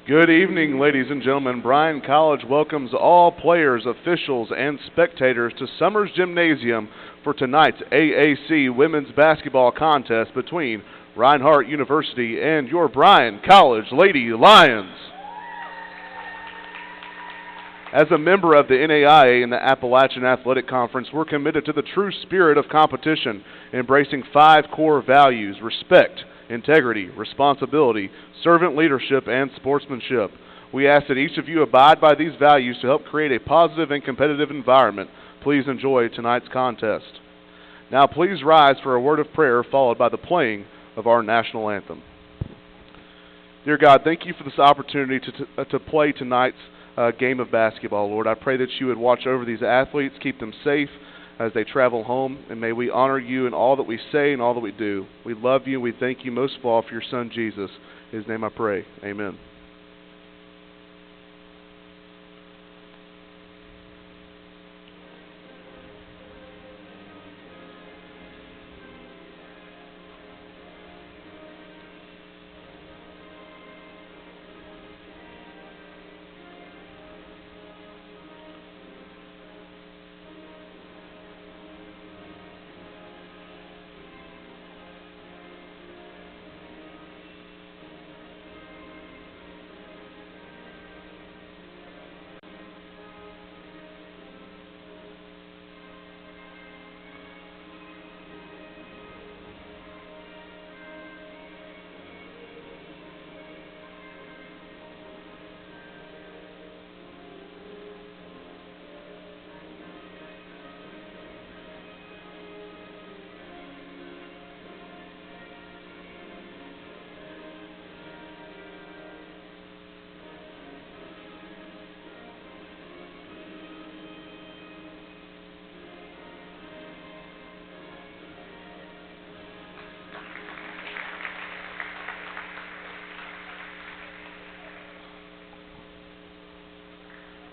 Good evening, ladies and gentlemen. Bryan College welcomes all players, officials, and spectators to Summers Gymnasium for tonight's AAC women's basketball contest between Reinhardt University and your Bryan College Lady Lions. As a member of the NAIA and the Appalachian Athletic Conference, we're committed to the true spirit of competition, embracing 5 core values: respect, integrity, responsibility, servant leadership, and sportsmanship. We ask that each of you abide by these values to help create a positive and competitive environment. Please enjoy tonight's contest. Now please rise for a word of prayer followed by the playing of our national anthem. Dear God, thank you for this opportunity to play tonight's game of basketball, Lord. I pray that you would watch over these athletes, keep them safe as they travel home, and may we honor you in all that we say and all that we do. We love you and we thank you most of all for your son Jesus. In his name I pray. Amen.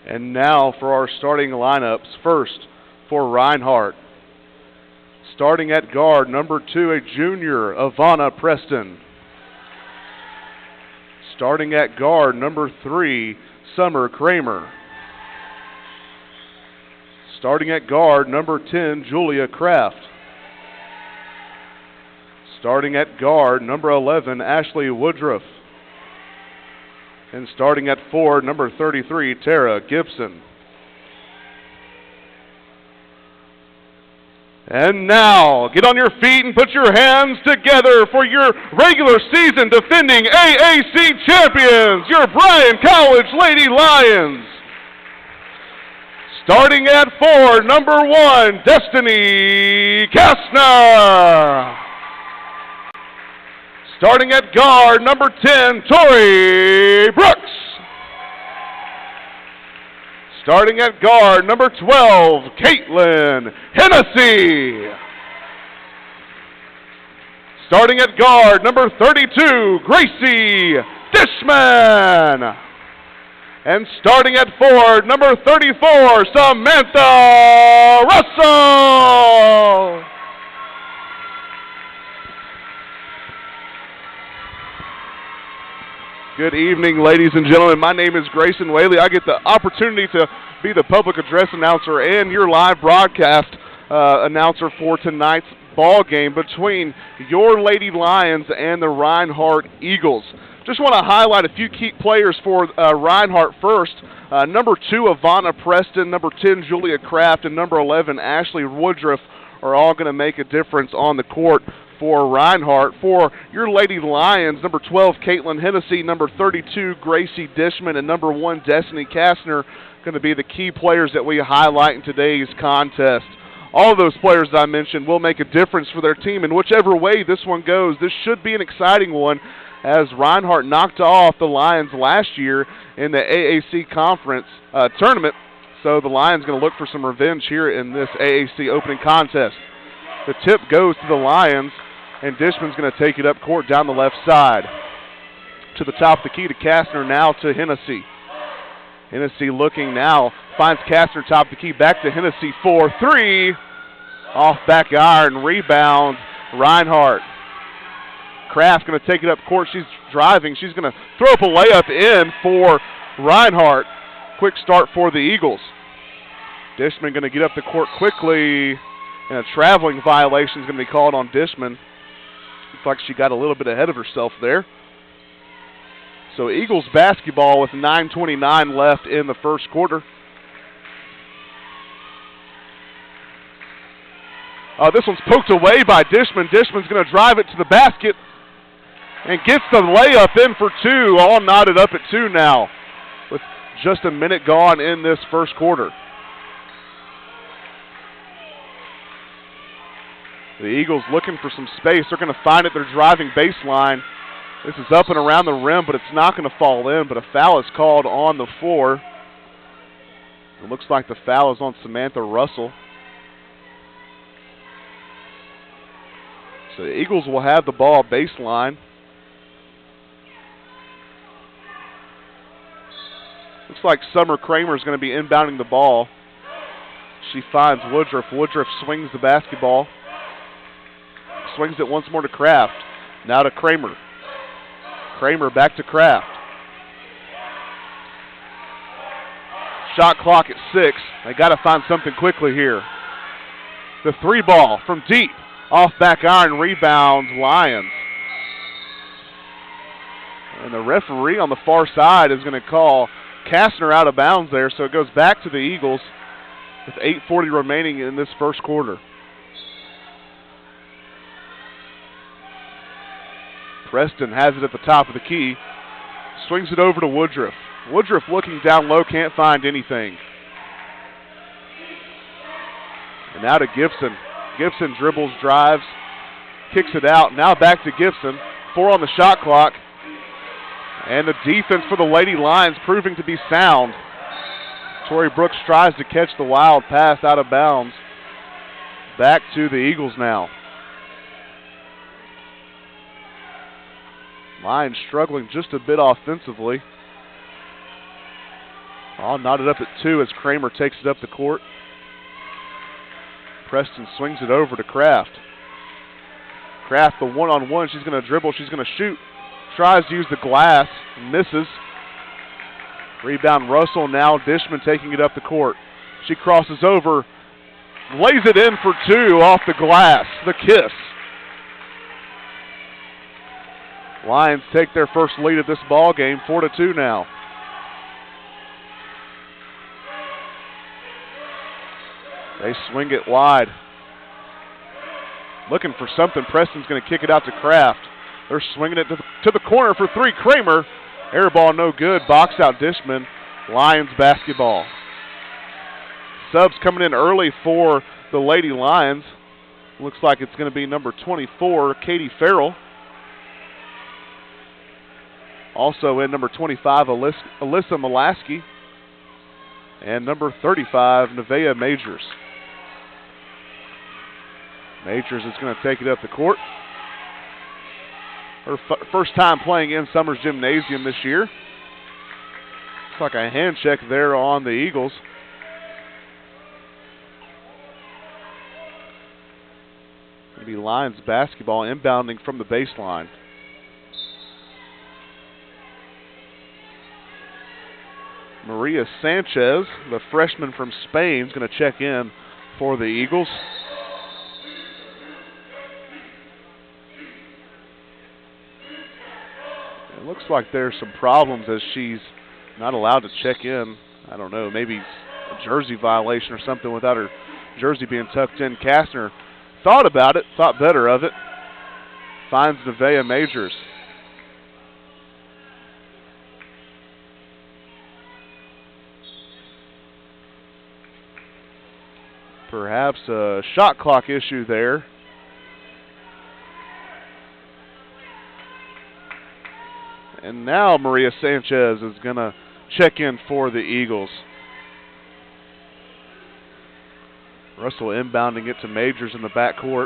And now for our starting lineups. First, for Reinhardt, starting at guard, number 2, a junior, Ivana Preston. Starting at guard, number 3, Summer Kramer. Starting at guard, number 10, Julia Kraft. Starting at guard, number 11, Ashley Woodruff. And starting at 4, number 33, Tara Gibson. And now, get on your feet and put your hands together for your regular season defending AAC champions, your Bryan College Lady Lions. Starting at 4, number 1, Destiny Kastner. Starting at guard, number 10, Tori Brooks. Starting at guard, number 12, Caitlin Hennessy. Starting at guard, number 32, Gracie Dishman. And starting at 4, number 34, Samantha Russell. Good evening, ladies and gentlemen. My name is Grayson Whaley. I get the opportunity to be the public address announcer and your live broadcast announcer for tonight's ball game between your Lady Lions and the Reinhardt Eagles. Just want to highlight a few key players for Reinhardt first. Number 2, Ivana Preston, number 10, Julia Kraft, and number 11, Ashley Woodruff are all going to make a difference on the court for Reinhardt. For your Lady Lions, number 12, Caitlin Hennessy, number 32, Gracie Dishman, and number 1, Destiny Kastner, going to be the key players that we highlight in today's contest. All of those players that I mentioned will make a difference for their team, and whichever way this one goes, this should be an exciting one, as Reinhardt knocked off the Lions last year in the AAC Conference tournament. So the Lions going to look for some revenge here in this AAC opening contest. The tip goes to the Lions, and Dishman's going to take it up court down the left side. To the top of the key to Kastner, now to Hennessy. Hennessy looking now, finds Kastner top of the key, back to Hennessy for 3. Off back iron, rebound, Reinhardt. Kraft going to take it up court. She's driving. She's going to throw up a layup in for Reinhardt. Quick start for the Eagles. Dishman going to get up the court quickly, and a traveling violation is going to be called on Dishman. Looks like she got a little bit ahead of herself there. So Eagles basketball with 9:29 left in the first quarter. This one's poked away by Dishman. Dishman's going to drive it to the basket and gets the layup in for two. All knotted up at two now with just a minute gone in this first quarter. The Eagles looking for some space. They're going to find it. They're driving baseline. This is up and around the rim, but it's not going to fall in. But a foul is called on the floor. It looks like the foul is on Samantha Russell. So the Eagles will have the ball baseline. Looks like Summer Kramer is going to be inbounding the ball. She finds Woodruff. Woodruff swings the basketball. Swings it once more to Kraft. Now to Kramer. Kramer back to Kraft. Shot clock at 6. They got to find something quickly here. The three ball from deep. Off back iron, rebounds Lions. And the referee on the far side is going to call Kastner out of bounds there, so it goes back to the Eagles with 8:40 remaining in this first quarter. Preston has it at the top of the key. Swings it over to Woodruff. Woodruff looking down low, can't find anything. And now to Gibson. Gibson dribbles, drives, kicks it out. Now back to Gibson. 4 on the shot clock. And the defense for the Lady Lions proving to be sound. Tori Brooks tries to catch the wild pass out of bounds. Back to the Eagles now. Lions struggling just a bit offensively. All knotted up at 2 as Kramer takes it up the court. Preston swings it over to Kraft. Kraft, the one-on-one. She's going to dribble. She's going to shoot. Tries to use the glass. Misses. Rebound Russell. Now Dishman taking it up the court. She crosses over. Lays it in for 2 off the glass. The kiss. Lions take their first lead of this ball game. 4-2 now. They swing it wide. Looking for something. Preston's going to kick it out to Kraft. They're swinging it to the corner for 3. Kramer. Air ball no good. Box out Dishman. Lions basketball. Subs coming in early for the Lady Lions. Looks like it's going to be number 24, Katie Farrell. Also in number 25, Alyssa Molaski. And number 35, Nevaeh Majors. Majors is going to take it up the court. Her first time playing in Summers Gymnasium this year. Looks like a hand check there on the Eagles. It'll be Lions basketball inbounding from the baseline. Maria Sanchez, the freshman from Spain, is going to check in for the Eagles. It looks like there's some problems as she's not allowed to check in. I don't know, maybe a jersey violation or something without her jersey being tucked in. Kastner thought about it, thought better of it. Finds Nevaeh Majors. Perhaps a shot clock issue there. And now Maria Sanchez is going to check in for the Eagles. Russell inbounding it to Majors in the backcourt.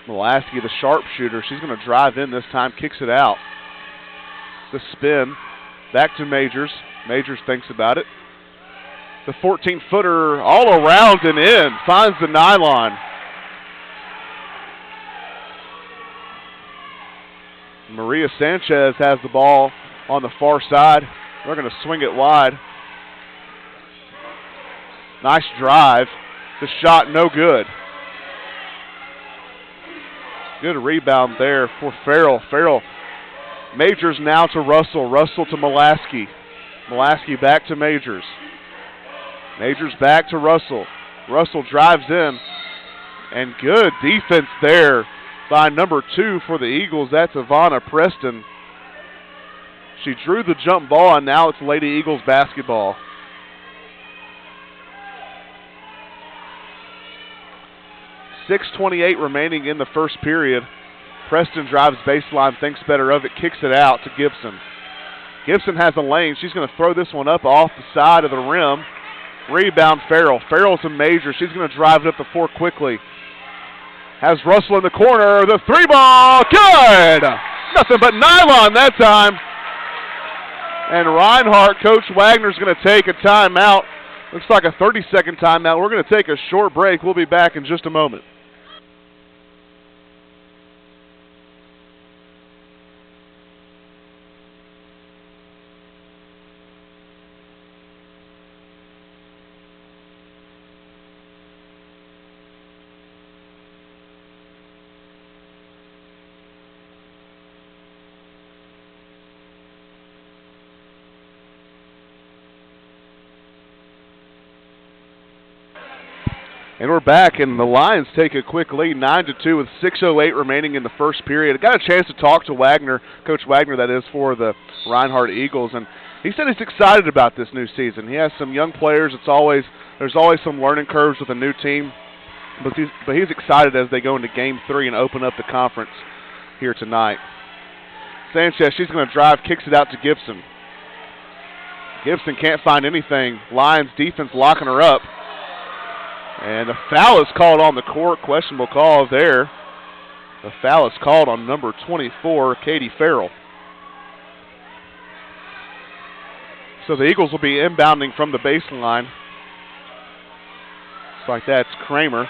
Molaski, the sharpshooter, she's going to drive in this time, kicks it out. The spin, back to Majors. Majors thinks about it. The 14-footer all around and in, finds the nylon. Maria Sanchez has the ball on the far side. They're going to swing it wide. Nice drive. The shot no good. Good rebound there for Farrell. Farrell. Majors now to Russell. Russell to Molaski. Molaski back to Majors. Majors back to Russell. Russell drives in. And good defense there by number 2 for the Eagles. That's Ivana Preston. She drew the jump ball, and now it's Lady Eagles basketball. .6:28 remaining in the first period. Preston drives baseline, thinks better of it, kicks it out to Gibson. Gibson has a lane. She's going to throw this one up off the side of the rim. Rebound Farrell. Farrell to Major. She's going to drive it up the floor quickly. Has Russell in the corner. The 3-ball. Good! Nothing but nylon that time. And Reinhardt, Coach Wagner's going to take a timeout. Looks like a 30-second timeout. We're going to take a short break. We'll be back in just a moment. And we're back, and the Lions take a quick lead, 9-2, with 6:08 remaining in the first period. I got a chance to talk to Wagner, Coach Wagner, that is, for the Reinhardt Eagles, and he said he's excited about this new season. He has some young players. There's always some learning curves with a new team, but he's excited as they go into Game 3 and open up the conference here tonight. Sanchez, she's going to drive, kicks it out to Gibson. Gibson can't find anything. Lions defense locking her up. And a foul is called on the court. Questionable call there. The foul is called on number 24, Katie Farrell. So the Eagles will be inbounding from the baseline. Just like that, it's Kramer.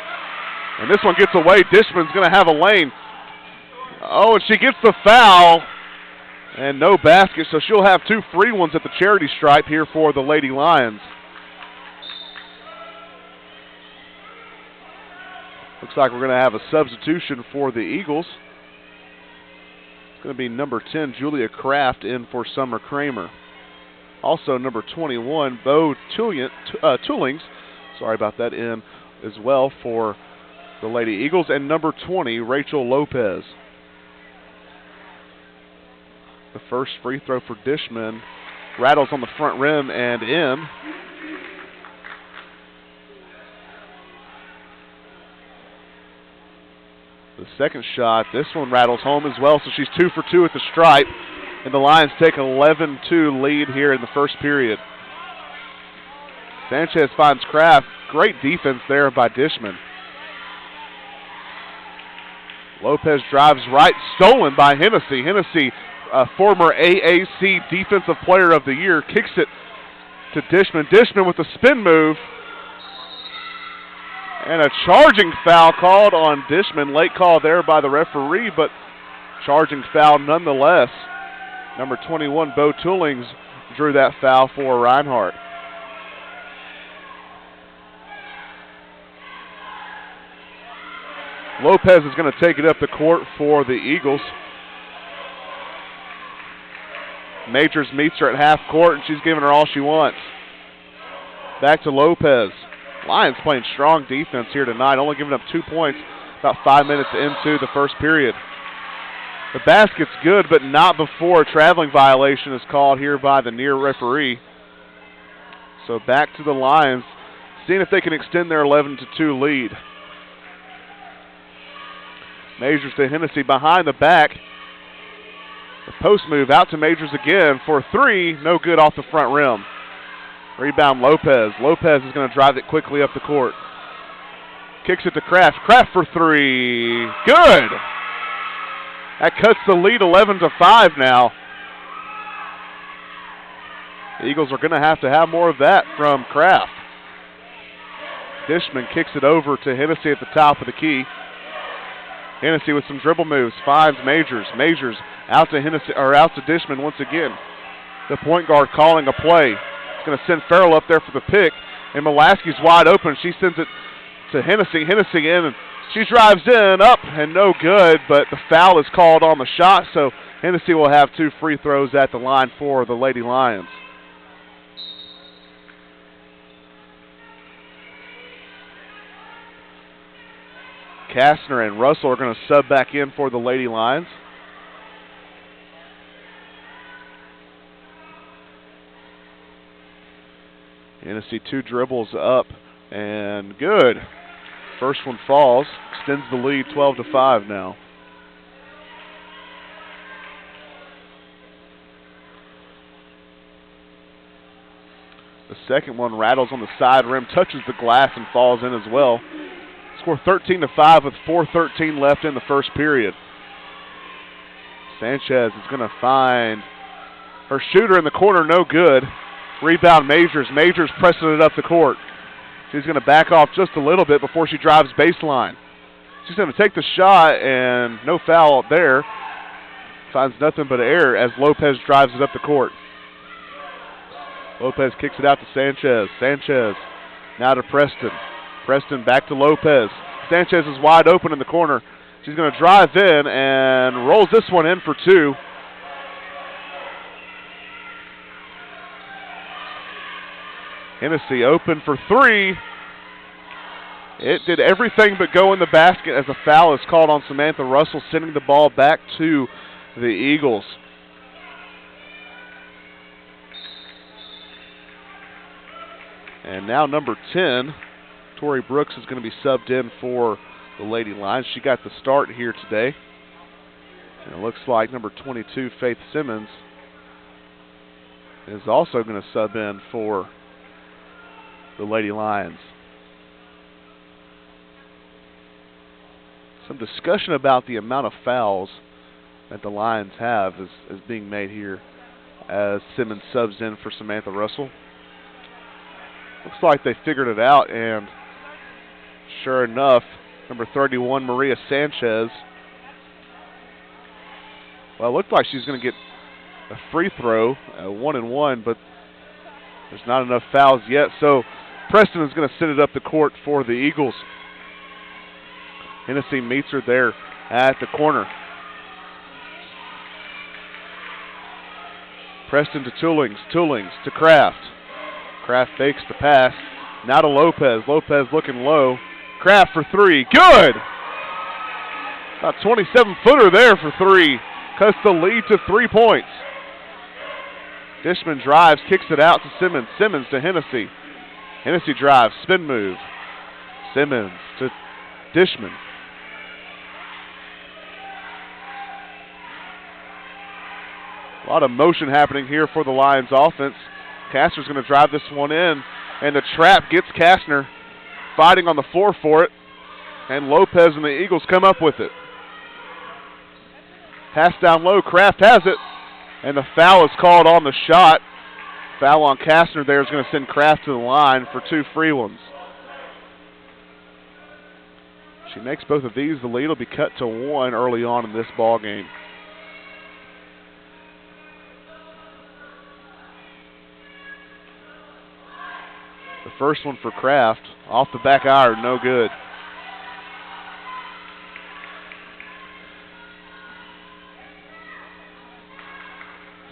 And this one gets away. Dishman's going to have a lane. Oh, and she gets the foul. And no basket, so she'll have 2 free ones at the charity stripe here for the Lady Lions. Looks like we're going to have a substitution for the Eagles. It's going to be number 10, Julia Kraft, in for Summer Kramer. Also number 21, Bo Toolings, sorry about that, in as well for the Lady Eagles. And number 20, Rachel Lopez. The first free throw for Dishman rattles on the front rim and in. The second shot, this one rattles home as well, so she's 2 for 2 at the stripe. And the Lions take an 11-2 lead here in the first period. Sanchez finds Kraft. Great defense there by Dishman. Lopez drives right, stolen by Hennessy. Hennessy, former AAC Defensive Player of the Year, kicks it to Dishman. Dishman with a spin move. And a charging foul called on Dishman. Late call there by the referee, but charging foul nonetheless. Number 21, Bo Toolings, drew that foul for Reinhardt. Lopez is going to take it up the court for the Eagles. Majors meets her at half court, and she's giving her all she wants. Back to Lopez. Lions playing strong defense here tonight, only giving up 2 points about 5 minutes into the first period. The basket's good, but not before a traveling violation is called here by the near referee. So back to the Lions, seeing if they can extend their 11-2 lead. Majors to Hennessy behind the back. The post move out to Majors again for 3, no good off the front rim. Rebound Lopez. Lopez is going to drive it quickly up the court. Kicks it to Kraft. Kraft for 3. Good! That cuts the lead 11-5 now. The Eagles are going to have more of that from Kraft. Dishman kicks it over to Hennessy at the top of the key. Hennessy with some dribble moves. Finds Majors. Majors Out to Hennessy, or out to Dishman once again. The point guard calling a play. It's going to send Farrell up there for the pick, and Mulaski's wide open. She sends it to Hennessy. Hennessy in, and she drives in, up, and no good, but the foul is called on the shot, so Hennessy will have 2 free throws at the line for the Lady Lions. Kastner and Russell are going to sub back in for the Lady Lions. Hennessy 2 dribbles up, and good. First one falls, extends the lead 12-5 now. The second one rattles on the side rim, touches the glass, and falls in as well. Score 13-5 with 4:13 left in the first period. Sanchez is going to find her shooter in the corner, no good. Rebound Majors. Majors pressing it up the court. She's going to back off just a little bit before she drives baseline. She's going to take the shot, and no foul up there. Finds nothing but air as Lopez drives it up the court. Lopez kicks it out to Sanchez. Sanchez now to Preston. Preston back to Lopez. Sanchez is wide open in the corner. She's going to drive in and rolls this one in for 2. Hennessy open for 3. It did everything but go in the basket as a foul is called on Samantha Russell, sending the ball back to the Eagles. And now number 10, Tori Brooks, is going to be subbed in for the Lady Lions. She got the start here today. And it looks like number 22, Faith Simmons, is also going to sub in for the Lady Lions. Some discussion about the amount of fouls that the Lions have is being made here as Simmons subs in for Samantha Russell. Looks like they figured it out, and sure enough, number 31, Maria Sanchez, well, it looked like she's going to get a free throw, 1-and-1, but there's not enough fouls yet, so Preston is going to send it up the court for the Eagles. Hennessy meets her there at the corner. Preston to Toolings. Toolings to Kraft. Kraft fakes the pass. Now to Lopez. Lopez looking low. Kraft for 3. Good! About 27-footer there for 3. Cuts the lead to 3 points. Dishman drives, kicks it out to Simmons. Simmons to Hennessy. Hennessy drives, spin move. Simmons to Dishman. A lot of motion happening here for the Lions offense. Kastner's going to drive this one in, and the trap gets Kastner fighting on the floor for it, and Lopez and the Eagles come up with it. Pass down low, Kraft has it, and the foul is called on the shot. Foul on Kastner there is going to send Kraft to the line for 2 free ones. She makes both of these. The lead will be cut to 1 early on in this ball game. The first one for Kraft, off the back iron, no good.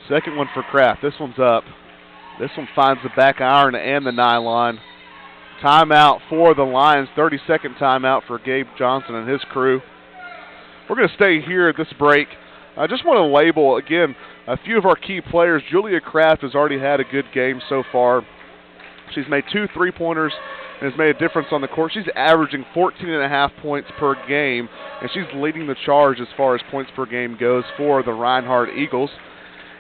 Second one for Kraft. This one's up. This one finds the back iron and the nylon. Timeout for the Lions. 30-second timeout for Gabe Johnson and his crew. We're going to stay here at this break. I just want to label, again, a few of our key players. Julia Kraft has already had a good game so far. She's made 2 3-pointers and has made a difference on the court. She's averaging 14.5 points per game, and she's leading the charge as far as points per game goes for the Reinhardt Eagles.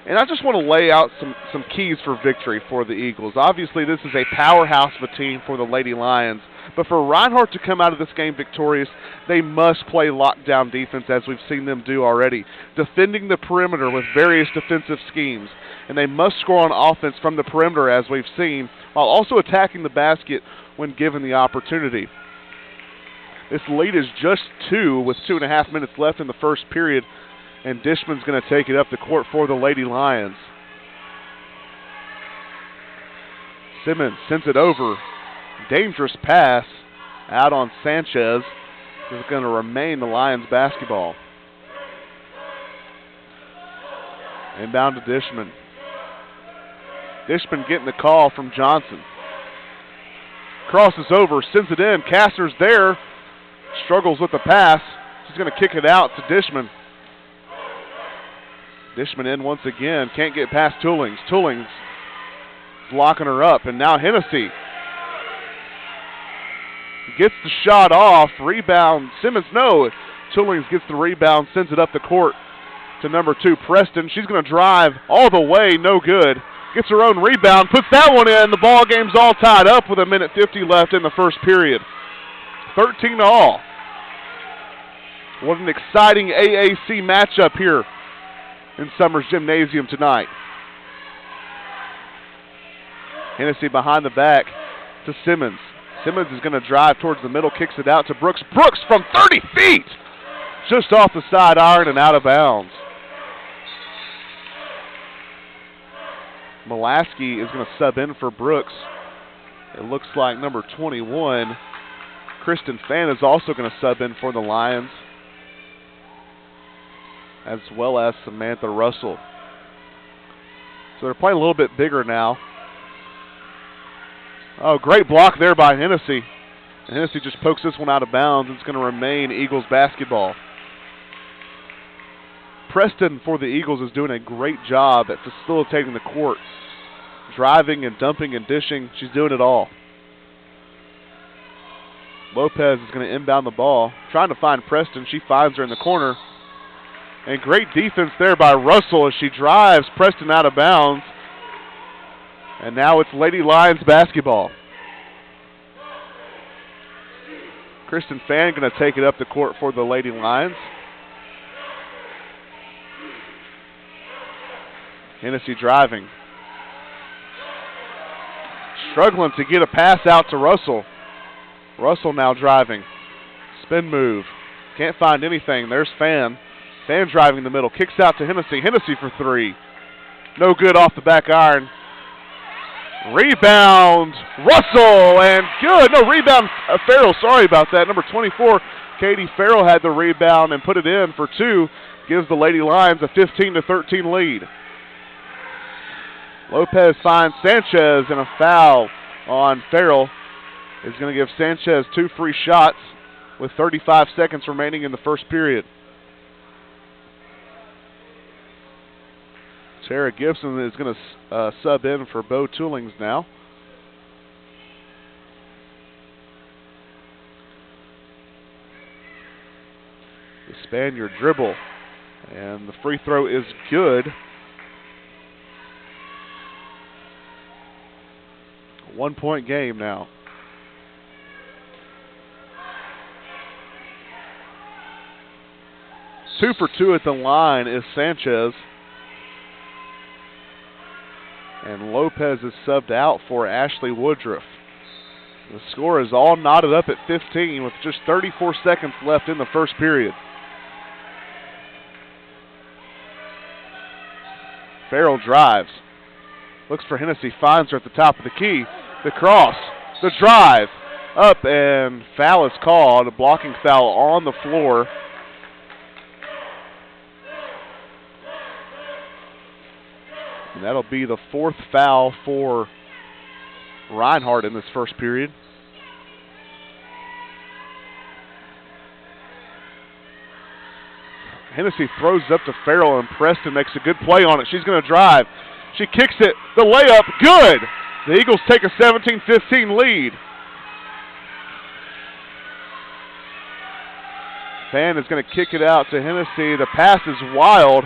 And I just want to lay out some keys for victory for the Eagles. Obviously, this is a powerhouse of a team for the Lady Lions. But for Reinhardt to come out of this game victorious, they must play lockdown defense as we've seen them do already, defending the perimeter with various defensive schemes. And they must score on offense from the perimeter as we've seen, while also attacking the basket when given the opportunity. This lead is just 2 with 2.5 minutes left in the first period. And Dishman's going to take it up the court for the Lady Lions. Simmons sends it over. Dangerous pass out on Sanchez. This is going to remain the Lions basketball. Inbound to Dishman. Dishman getting the call from Johnson. Crosses over, sends it in. Kastner's there. Struggles with the pass. She's going to kick it out to Dishman. Dishman in once again. Can't get past Toolings. Toolings is locking her up. And now Hennessy gets the shot off. Rebound. Simmons, no. Toolings gets the rebound, sends it up the court to number 2, Preston. She's going to drive all the way. No good. Gets her own rebound. Puts that one in. The ball game's all tied up with 1:50 left in the first period. 13-all. What an exciting AAC matchup here in Summers Gymnasium tonight. Hennessy behind the back to Simmons. Simmons is going to drive towards the middle, kicks it out to Brooks. Brooks from 30 feet! Just off the side iron and out of bounds. Mulaski is going to sub in for Brooks. It looks like number 21, Kristen Fan, is also going to sub in for the Lions, as well as Samantha Russell. So they're playing a little bit bigger now. Oh, great block there by Hennessy. And Hennessy just pokes this one out of bounds. It's going to remain Eagles basketball. Preston for the Eagles is doing a great job at facilitating the court. Driving and dumping and dishing. She's doing it all. Lopez is going to inbound the ball. Trying to find Preston. She finds her in the corner. And great defense there by Russell as she drives Preston out of bounds. And now it's Lady Lions basketball. Kristen Fan going to take it up the court for the Lady Lions. Hennessy driving. Struggling to get a pass out to Russell. Russell now driving. Spin move. Can't find anything. There's Fan. Fan driving the middle. Kicks out to Hennessy. Hennessy for 3. No good off the back iron. Rebound. Russell and good. No, rebound Farrell. Sorry about that. Number 24, Katie Farrell had the rebound and put it in for 2. Gives the Lady Lions a 15-13 lead. Lopez finds Sanchez, and a foul on Farrell is going to give Sanchez 2 free shots with 35 seconds remaining in the first period. Tara Gibson is going to sub in for Bo Toolings now. The Spaniard dribble, and the free throw is good. 1-point game now. Two for 2 at the line is Sanchez. And Lopez is subbed out for Ashley Woodruff. The score is all knotted up at 15 with just 34 seconds left in the first period. Farrell drives. Looks for Hennessy, finds her at the top of the key. The cross, the drive, up, and foul is called. A blocking foul on the floor. And that'll be the 4th foul for Reinhardt in this first period. Hennessy throws up to Farrell, and Preston makes a good play on it. She's going to drive. She kicks it. The layup, good. The Eagles take a 17-15 lead. Fan is going to kick it out to Hennessy. The pass is wild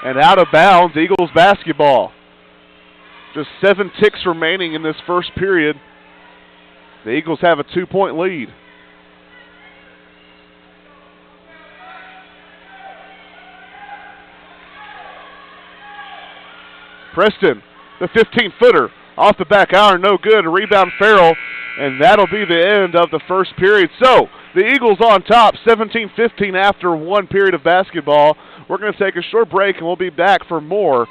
and out of bounds. Eagles basketball. Just 7 ticks remaining in this first period. The Eagles have a 2-point lead. Preston, the 15-footer, off the back iron, no good. A rebound Farrell, and that'll be the end of the first period. So, The Eagles on top, 17-15 after one period of basketball. We're going to take a short break, and we'll be back for more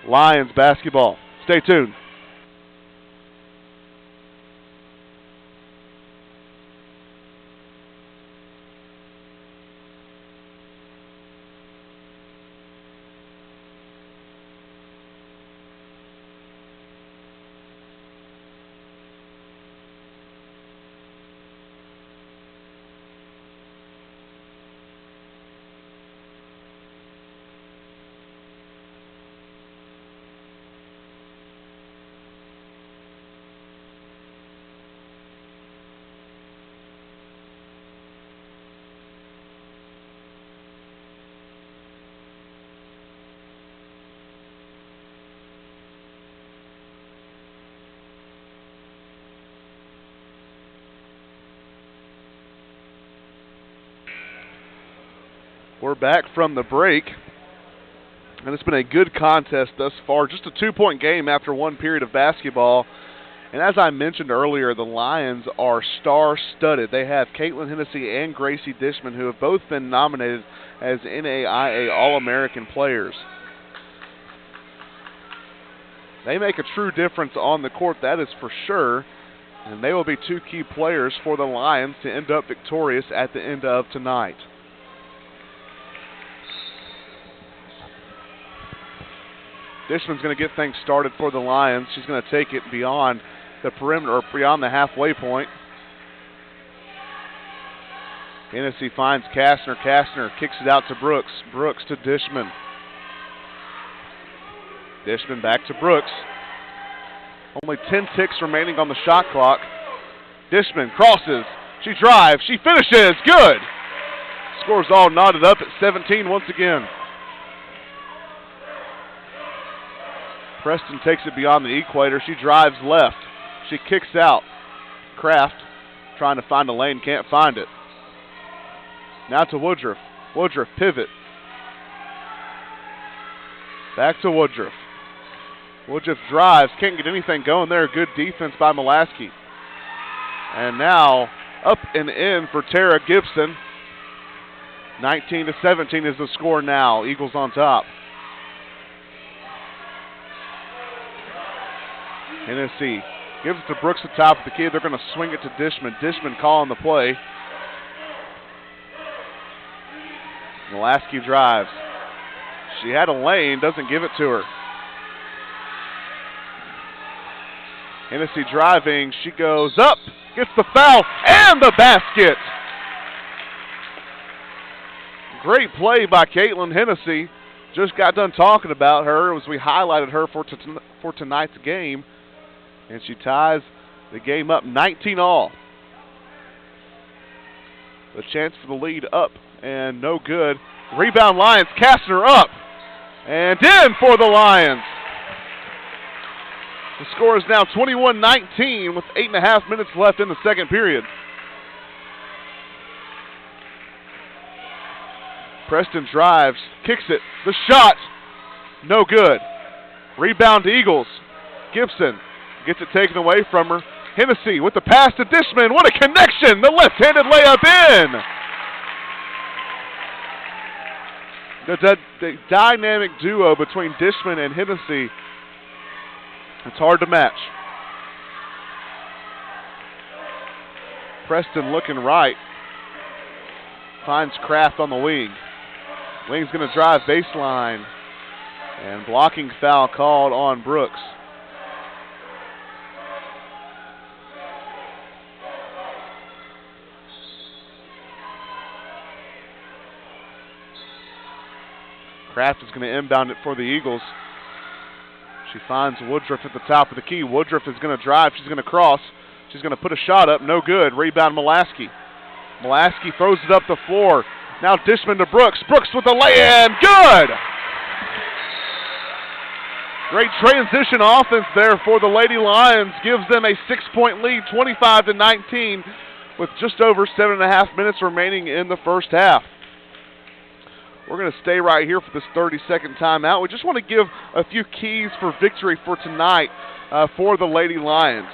Lions basketball. Stay tuned. We're back from the break, and it's been a good contest thus far. Just a 2-point game after one period of basketball. And as I mentioned earlier, the Lions are star-studded. They have Caitlin Hennessy and Gracie Dishman, who have both been nominated as NAIA All-American players. They make a true difference on the court, that is for sure. And they will be two key players for the Lions to end up victorious at the end of tonight. Dishman's going to get things started for the Lions. She's going to take it beyond the perimeter, or beyond the halfway point. Hennessy finds Kastner. Kastner kicks it out to Brooks. Brooks to Dishman. Dishman back to Brooks. Only 10 ticks remaining on the shot clock. Dishman crosses. She drives. She finishes. Good. Scores all knotted up at 17 once again. Preston takes it beyond the equator. She drives left. She kicks out. Kraft trying to find a lane, can't find it. Now to Woodruff. Woodruff pivot. Back to Woodruff. Woodruff drives, can't get anything going there. Good defense by Mulaski. And now up and in for Tara Gibson. 19-17 is the score now. Eagles on top. Hennessy gives it to Brooks at the top of the key. They're going to swing it to Dishman. Dishman calling the play. Mulaski drives. She had a lane, doesn't give it to her. Hennessy driving. She goes up, gets the foul, and the basket. Great play by Caitlin Hennessy. Just got done talking about her as we highlighted her for tonight's game. And she ties the game up 19-all. The chance for the lead up and no good. Rebound Lions, Kastner up and in for the Lions. The score is now 21-19 with 8.5 minutes left in the second period. Preston drives, kicks it, the shot, no good. Rebound to Eagles. Gibson gets it taken away from her. Hennessy with the pass to Dishman. What a connection! The left-handed layup in! The dynamic duo between Dishman and Hennessy, it's hard to match. Preston looking right. Finds Kraft on the wing. Wing's going to drive baseline. And blocking foul called on Brooks. Kraft is going to inbound it for the Eagles. She finds Woodruff at the top of the key. Woodruff is going to drive. She's going to cross. She's going to put a shot up. No good. Rebound Mulaski. Mulaski throws it up the floor. Now Dishman to Brooks. Brooks with the lay-in. Good! Great transition offense there for the Lady Lions. Gives them a 6-point lead, 25-19, with just over 7.5 minutes remaining in the first half. We're going to stay right here for this 30-second timeout. We just want to give a few keys for victory for tonight for the Lady Lions.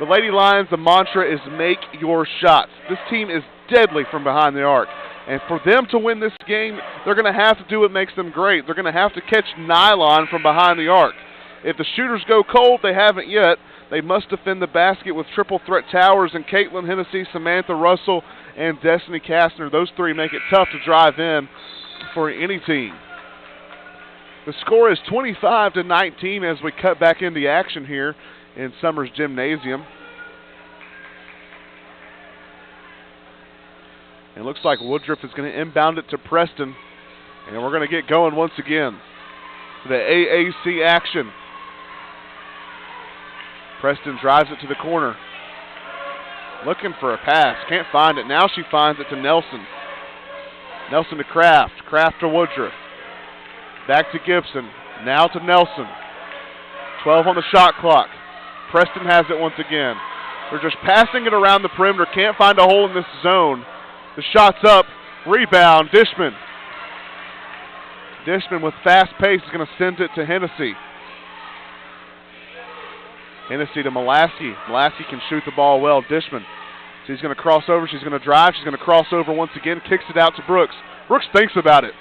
The Lady Lions, the mantra is make your shots. This team is deadly from behind the arc. And for them to win this game, they're going to have to do what makes them great. They're going to have to catch nylon from behind the arc. If the shooters go cold, they haven't yet. They must defend the basket with triple threat towers and Caitlin Hennessy, Samantha Russell, and Destiny Kastner. Those three make it tough to drive in for any team. The score is 25-19 as we cut back into action here in Summers Gymnasium. It looks like Woodruff is going to inbound it to Preston, and we're going to get going once again. The AAC action. Preston drives it to the corner. Looking for a pass. Can't find it. Now she finds it to Nelson. Nelson to Kraft. Kraft to Woodruff. Back to Gibson. Now to Nelson. 12 on the shot clock. Preston has it once again. They're just passing it around the perimeter. Can't find a hole in this zone. The shot's up. Rebound. Dishman. Dishman with fast pace is going to send it to Hennessy. Hennessy to Molaski. Molaski can shoot the ball well. Dishman. She's going to cross over. She's going to drive. She's going to cross over once again. Kicks it out to Brooks. Brooks thinks about it.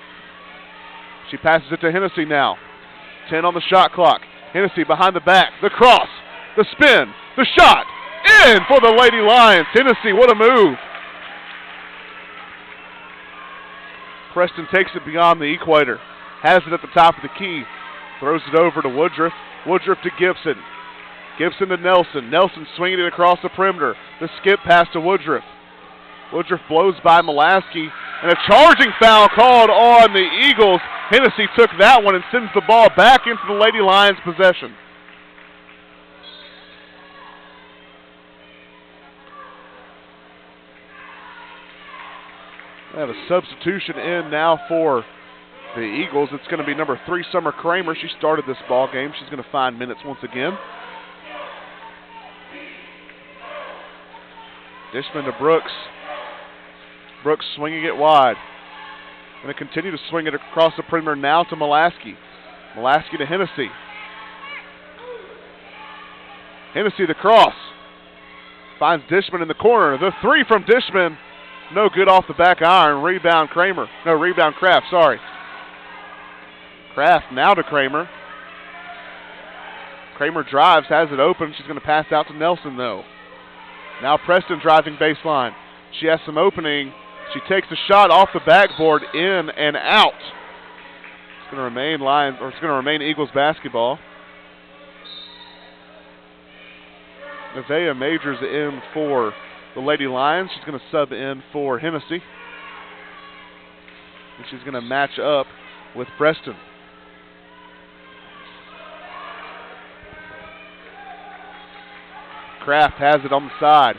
She passes it to Hennessy now. 10 on the shot clock. Hennessy behind the back. The cross. The spin. The shot. In for the Lady Lions. Hennessy, what a move. Preston takes it beyond the equator. Has it at the top of the key. Throws it over to Woodruff. Woodruff to Gibson. Gibson to Nelson. Nelson swinging it across the perimeter. The skip pass to Woodruff. Woodruff blows by Molaski. And a charging foul called on the Eagles. Hennessy took that one and sends the ball back into the Lady Lions' possession. We have a substitution in now for the Eagles. It's going to be number 3, Summer Kramer. She started this ball game. She's going to find minutes once again. Dishman to Brooks. Brooks swinging it wide. Going to continue to swing it across the perimeter now to Molaski. Molaski to Hennessy. Hennessy the cross. Finds Dishman in the corner. The three from Dishman. No good off the back iron. Rebound Kramer. No, rebound Kraft, sorry. Kraft now to Kramer. Kramer drives, has it open. She's going to pass out to Nelson, though. Now Preston driving baseline. She has some opening. She takes a shot off the backboard, in and out. It's going to remain Lions, or it's going to remain Eagles basketball. Nevaeh Majors in for the Lady Lions. She's going to sub in for Hennessy. And she's going to match up with Preston. Kraft has it on the side.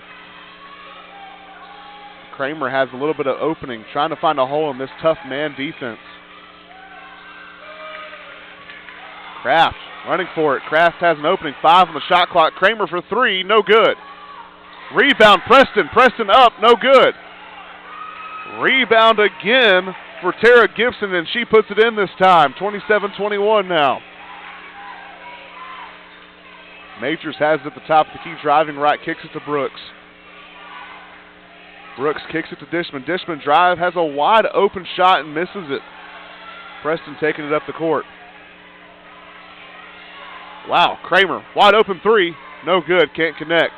Kramer has a little bit of opening, trying to find a hole in this tough man defense. Kraft running for it. Kraft has an opening. 5 on the shot clock. Kramer for 3, no good. Rebound Preston. Preston up, no good. Rebound again for Tara Gibson, and she puts it in this time. 27-21 now. Majors has it at the top of the key, driving right, kicks it to Brooks. Brooks kicks it to Dishman. Dishman drive, has a wide open shot and misses it. Preston taking it up the court. Wow, Kramer, wide open 3, no good, can't connect.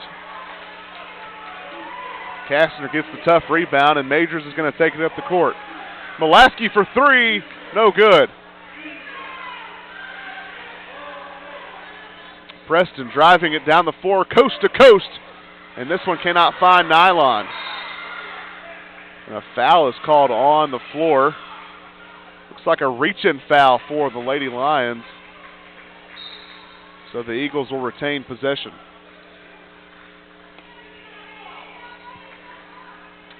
Kastner gets the tough rebound, and Majors is going to take it up the court. Molaski for 3, no good. Preston driving it down the floor, coast to coast, and this one cannot find nylon. And a foul is called on the floor. Looks like a reach-in foul for the Lady Lions. So the Eagles will retain possession.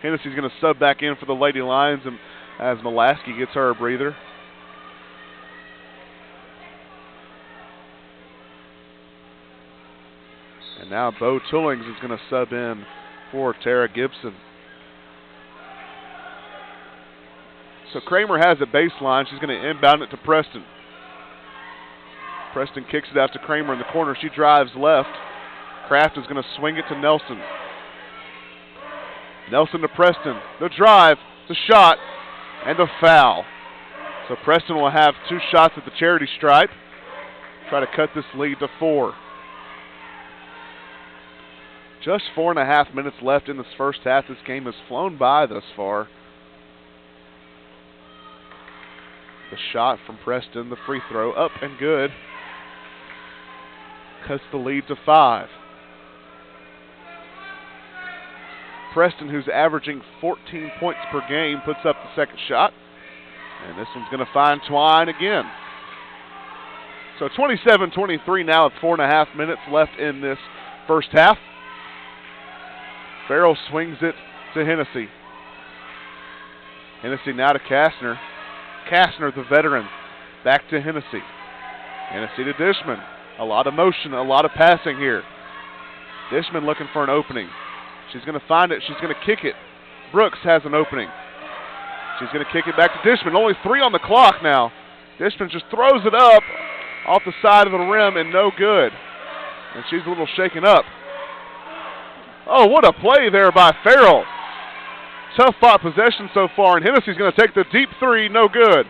Hennessy's going to sub back in for the Lady Lions and as Molaski gets her a breather. And now Bo Tullings is going to sub in for Tara Gibson. So Kramer has a baseline. She's going to inbound it to Preston. Preston kicks it out to Kramer in the corner. She drives left. Kraft is going to swing it to Nelson. Nelson to Preston. The drive, the shot, and the foul. So Preston will have 2 shots at the charity stripe. Try to cut this lead to 4. Just 4.5 minutes left in this first half. This game has flown by thus far. The shot from Preston, the free throw, up and good. Cuts the lead to 5. Preston, who's averaging 14 points per game, puts up the second shot. And this one's going to find Twine again. So 27-23 now with 4.5 minutes left in this first half. Farrell swings it to Hennessy. Hennessy now to Kastner. Kastner, the veteran, back to Hennessy. Hennessy to Dishman. A lot of motion, a lot of passing here. Dishman looking for an opening. She's going to find it. She's going to kick it. Brooks has an opening. She's going to kick it back to Dishman. Only 3 on the clock now. Dishman just throws it up off the side of the rim and no good. And she's a little shaken up. Oh, what a play there by Farrell. Tough fought possession so far, and Hennessy's going to take the deep 3, no good.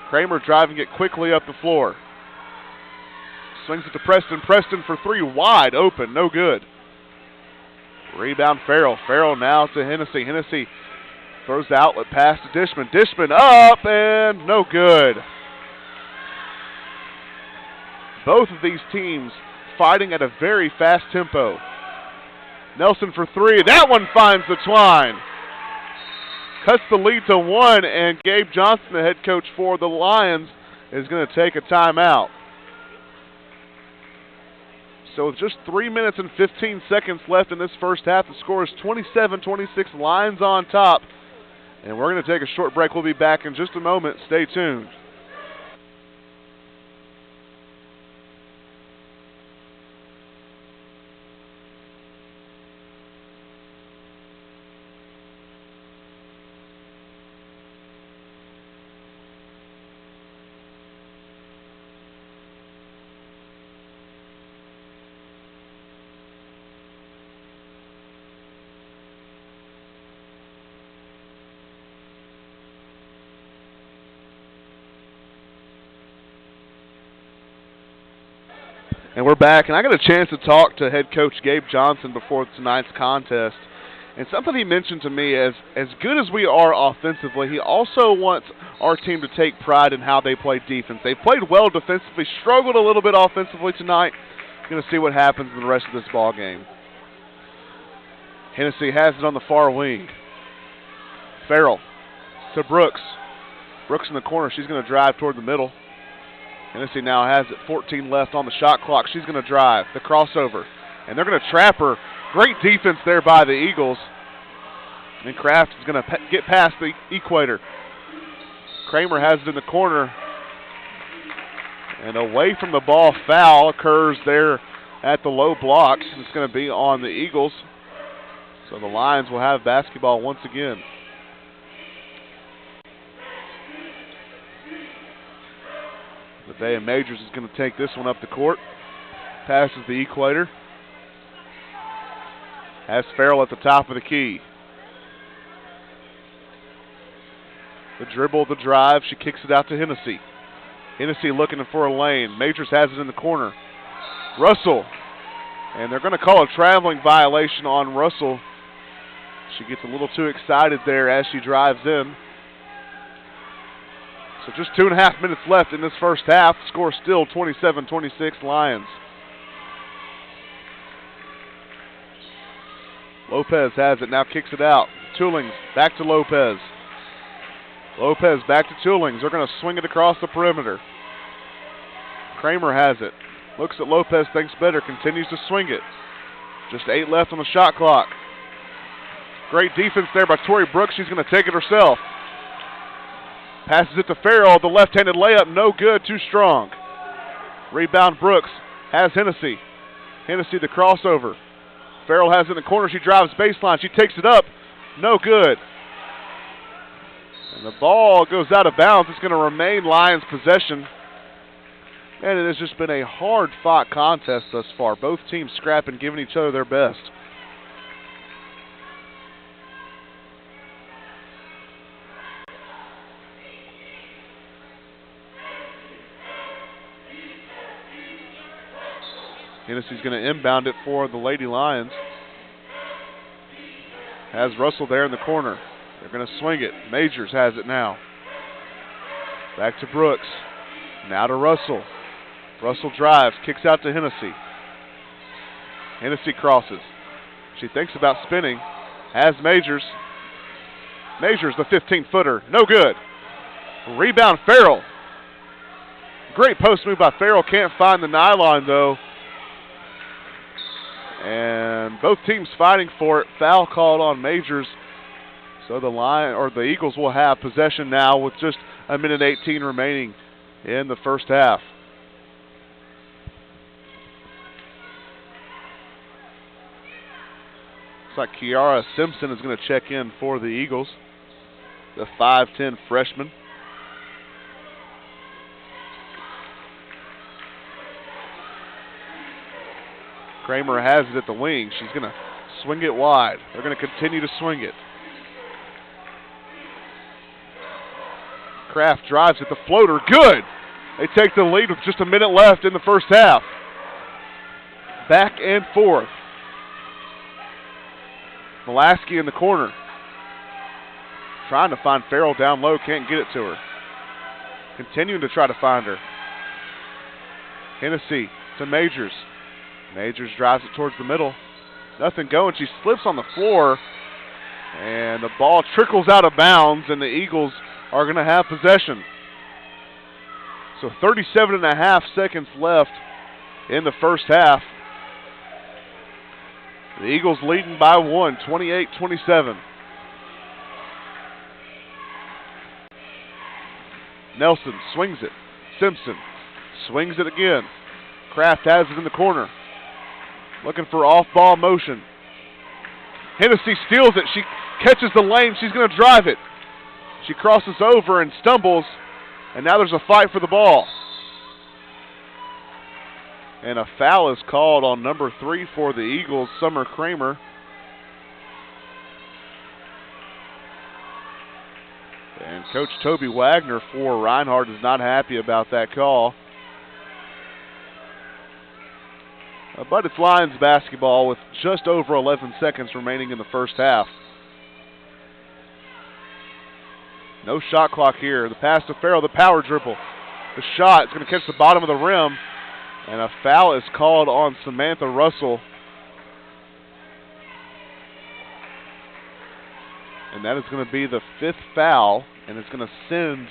Kramer driving it quickly up the floor. Swings it to Preston. Preston for 3, wide open, no good. Rebound Farrell. Farrell now to Hennessy. Hennessy throws the outlet pass to Dishman. Dishman up and no good. Both of these teams fighting at a very fast tempo. Nelson for 3. That one finds the Twine. Cuts the lead to 1, and Gabe Johnson, the head coach for the Lions, is going to take a timeout. So with just 3 minutes and 15 seconds left in this first half, the score is 27-26, Lions on top. And we're going to take a short break. We'll be back in just a moment. Stay tuned. And we're back, and I got a chance to talk to head coach Gabe Johnson before tonight's contest. And something he mentioned to me is, as good as we are offensively, he also wants our team to take pride in how they play defense. They played well defensively, struggled a little bit offensively tonight. Going to see what happens in the rest of this ball game. Hennessy has it on the far wing. Farrell to Brooks. Brooks in the corner. She's going to drive toward the middle. Hennessy now has it, 14 left on the shot clock. She's going to drive the crossover, and they're going to trap her. Great defense there by the Eagles. And Kraft is going to get past the equator. Kramer has it in the corner. And away from the ball, foul occurs there at the low block. It's going to be on the Eagles. So the Lions will have basketball once again. Nevaeh Majors is going to take this one up the court. Passes the equator. Has Farrell at the top of the key. The dribble, the drive. She kicks it out to Hennessy. Hennessy looking for a lane. Majors has it in the corner. Russell. And they're going to call a traveling violation on Russell. She gets a little too excited there as she drives in. So just 2.5 minutes left in this first half. Score still 27-26 Lions. Lopez has it, now kicks it out. Toolings back to Lopez. Lopez back to Toolings. They're going to swing it across the perimeter. Kramer has it. Looks at Lopez, thinks better, continues to swing it. Just 8 left on the shot clock. Great defense there by Tori Brooks. She's going to take it herself. Passes it to Farrell. The left-handed layup, no good, too strong. Rebound Brooks. Has Hennessy. Hennessy the crossover. Farrell has it in the corner. She drives baseline. She takes it up. No good. And the ball goes out of bounds. It's going to remain Lions possession. And it has just been a hard-fought contest thus far. Both teams scrapping, giving each other their best. Hennessy's going to inbound it for the Lady Lions. Has Russell there in the corner. They're going to swing it. Majors has it now. Back to Brooks. Now to Russell. Russell drives, kicks out to Hennessy. Hennessy crosses. She thinks about spinning. Has Majors. Majors, the 15-footer. No good. Rebound, Farrell. Great post move by Farrell. Can't find the nylon, though. And both teams fighting for it. Foul called on Majors. So the Eagles will have possession now with just a minute 18 remaining in the first half. Looks like Kiara Simpson is going to check in for the Eagles, the 5'10" freshman. Kramer has it at the wing. She's going to swing it wide. They're going to continue to swing it. Kraft drives at the floater. Good! They take the lead with just a minute left in the first half. Back and forth. Mulaski in the corner. Trying to find Farrell down low. Can't get it to her. Continuing to try to find her. Hennessy to Majors. Majors drives it towards the middle. Nothing going. She slips on the floor. And the ball trickles out of bounds, and the Eagles are going to have possession. So 37.5 seconds left in the first half. The Eagles leading by 1, 28-27. Nelson swings it. Simpson swings it again. Kraft has it in the corner. Looking for off-ball motion. Hennessy steals it. She catches the lane. She's going to drive it. She crosses over and stumbles, and now there's a fight for the ball. And a foul is called on number 3 for the Eagles, Summer Kramer. And Coach Toby Wagner for Reinhardt is not happy about that call. But it's Lions basketball with just over 11 seconds remaining in the first half. No shot clock here. The pass to Farrell, the power dribble. The shot is going to catch the bottom of the rim. And a foul is called on Samantha Russell. And that is going to be the 5th foul. And it's going to send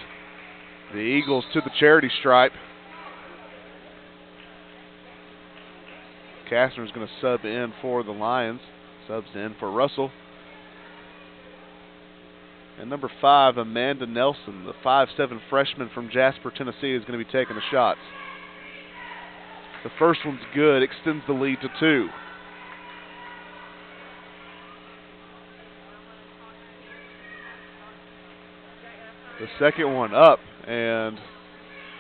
the Eagles to the charity stripe. Kastner's going to sub in for the Lions. Subs in for Russell. And number 5, Amanda Nelson, the 5'7" freshman from Jasper, Tennessee, is going to be taking the shots. The first one's good, extends the lead to 2. The second one up and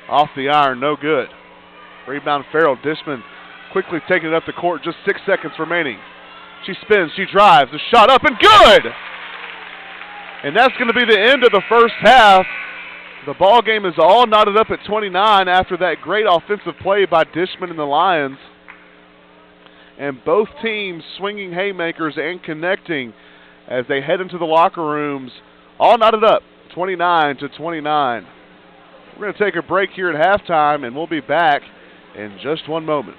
off the iron, no good. Rebound Farrell. Dishman quickly taking it up the court, just 6 seconds remaining. She spins, she drives, the shot up and good! And that's going to be the end of the first half. The ball game is all knotted up at 29 after that great offensive play by Dishman and the Lions. And both teams swinging haymakers and connecting as they head into the locker rooms, all knotted up, 29-29. We're going to take a break here at halftime, and we'll be back in just one moment.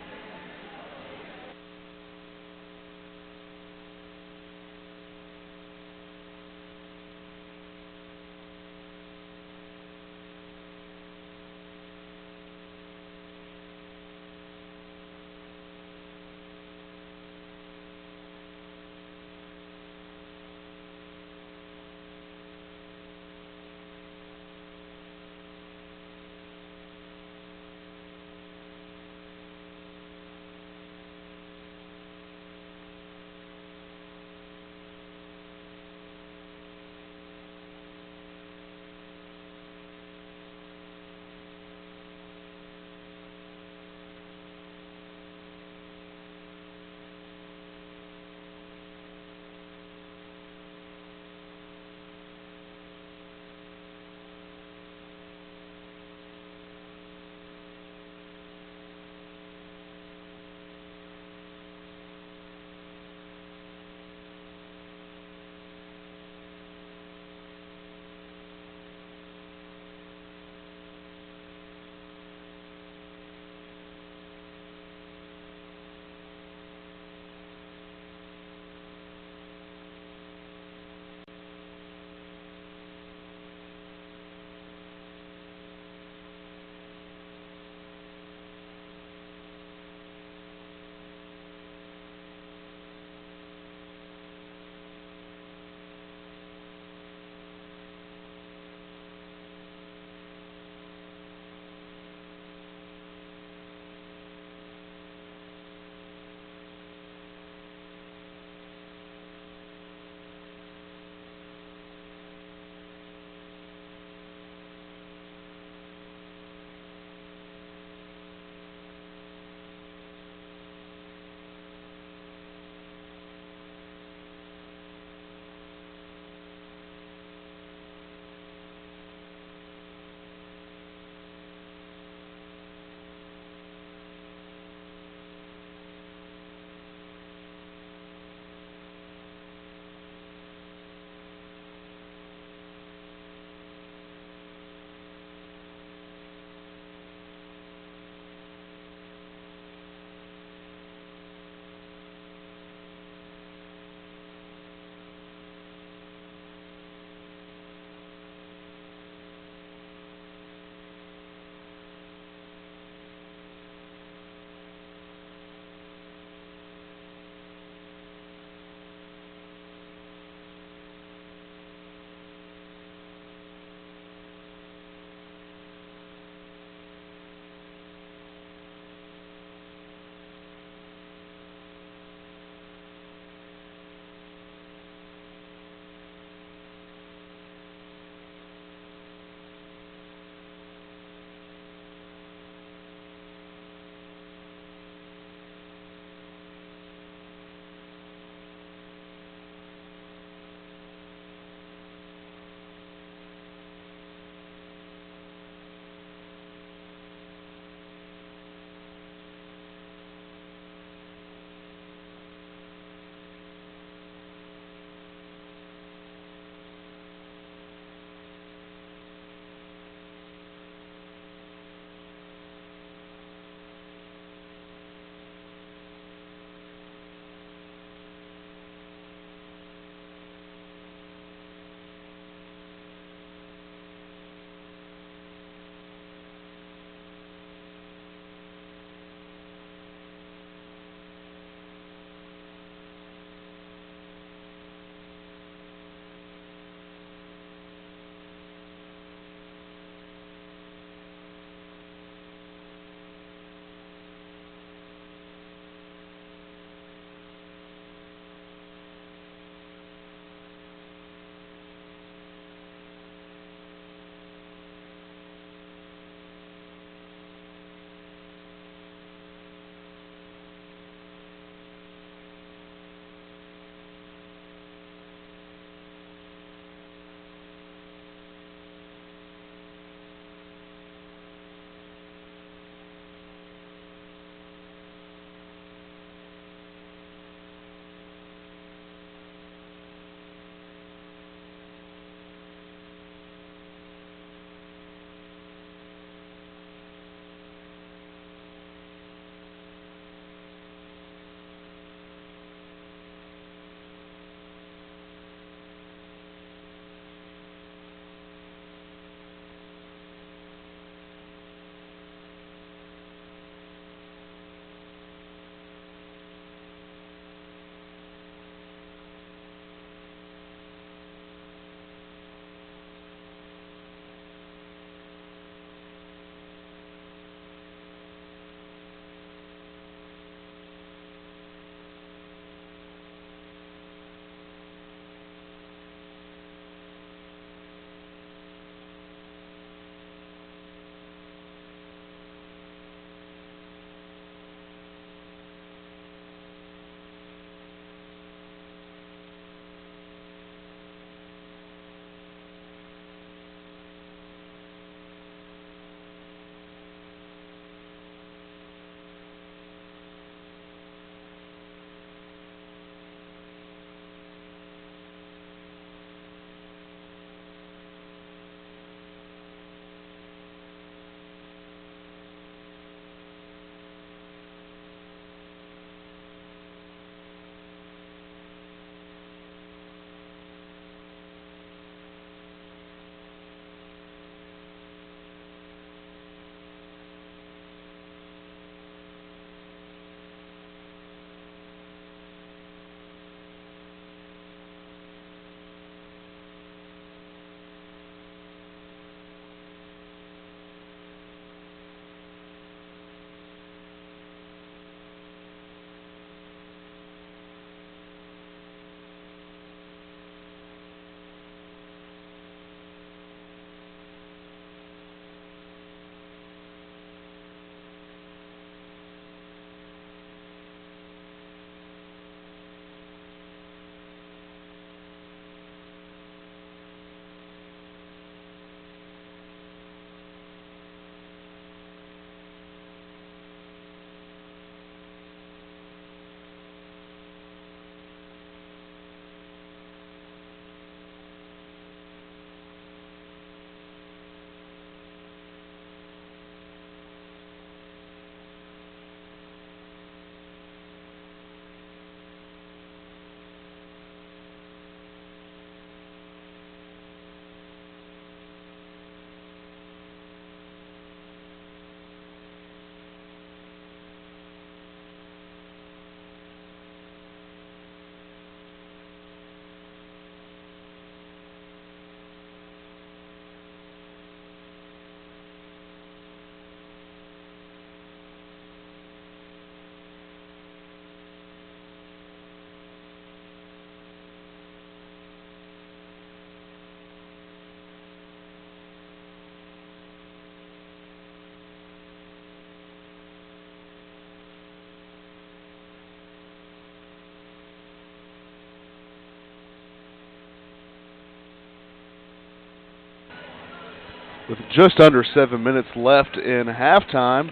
with just under 7 minutes left in halftime.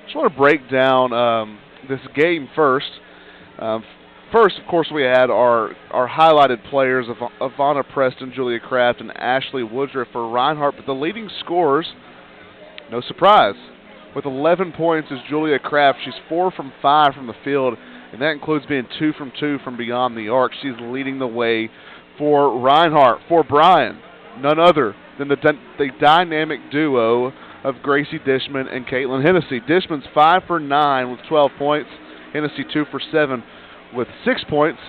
Just want to break down this game first. First, of course, we had our highlighted players of Ivana Preston, Julia Kraft, and Ashley Woodruff for Reinhardt, but the leading scorers, no surprise, with 11 points is Julia Kraft. She's 4 from 5 from the field, and that includes being 2 from 2 from beyond the arc. She's leading the way for Reinhardt. For Bryan, none other than the dynamic duo of Gracie Dishman and Caitlin Hennessy. Dishman's 5 for 9 with 12 points. Hennessy 2 for 7 with 6 points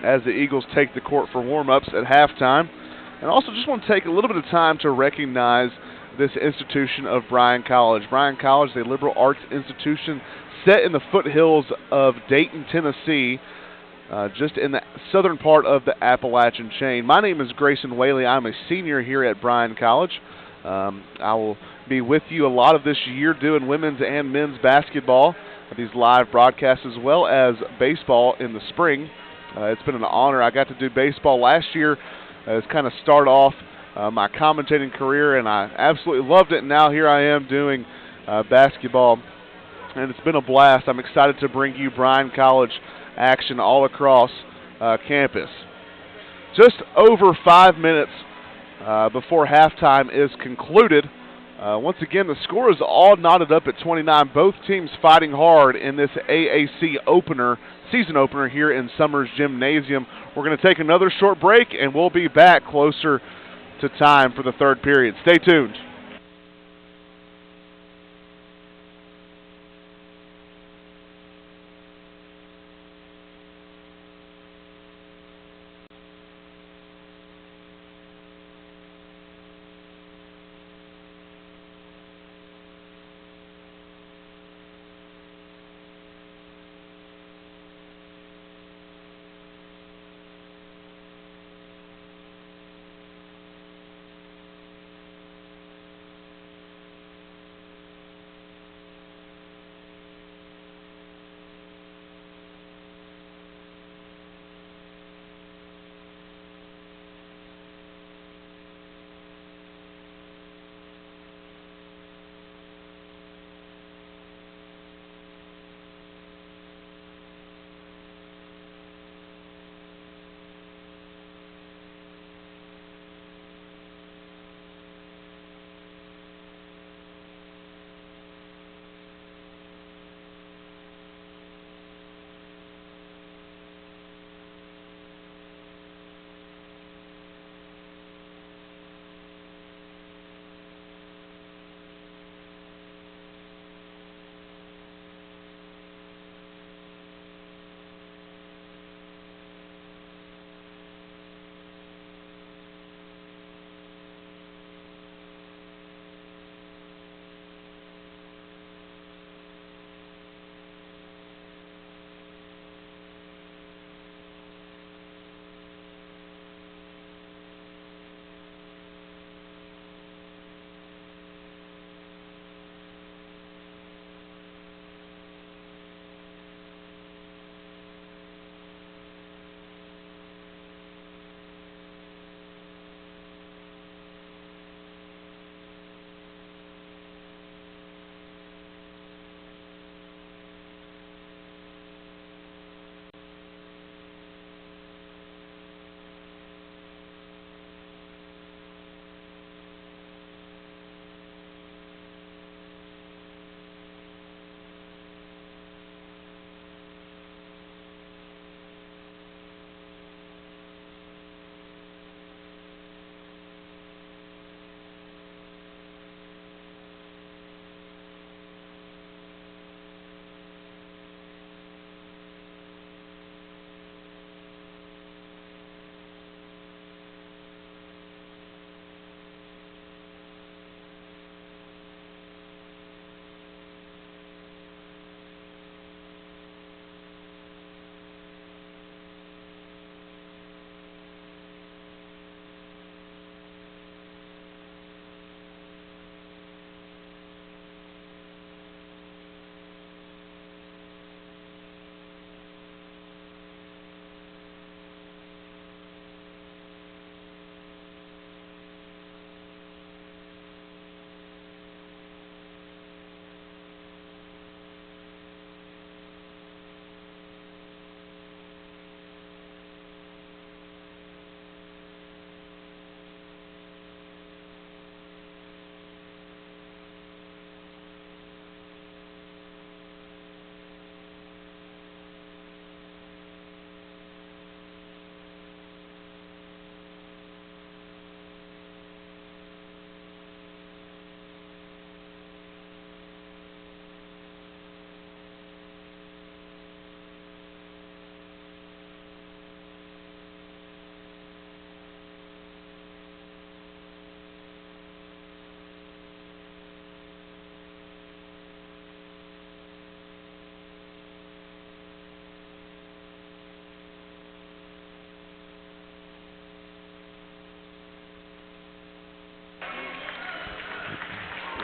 as the Eagles take the court for warm-ups at halftime. And also just want to take a little bit of time to recognize this institution of Bryan College. Bryan College is a liberal arts institution set in the foothills of Dayton, Tennessee, just in the southern part of the Appalachian chain. My name is Grayson Whaley. I'm a senior here at Bryan College. I will be with you a lot of this year doing women's and men's basketball, these live broadcasts, as well as baseball in the spring. It's been an honor. I got to do baseball last year as kind of start off my commentating career, and I absolutely loved it. And now here I am doing basketball, and it's been a blast. I'm excited to bring you Bryan College action all across campus. Just over 5 minutes before halftime is concluded. Once again, the score is all knotted up at 29. Both teams fighting hard in this AAC opener, season opener here in Summers Gymnasium. We're going to take another short break, and we'll be back closer to time for the third period. Stay tuned.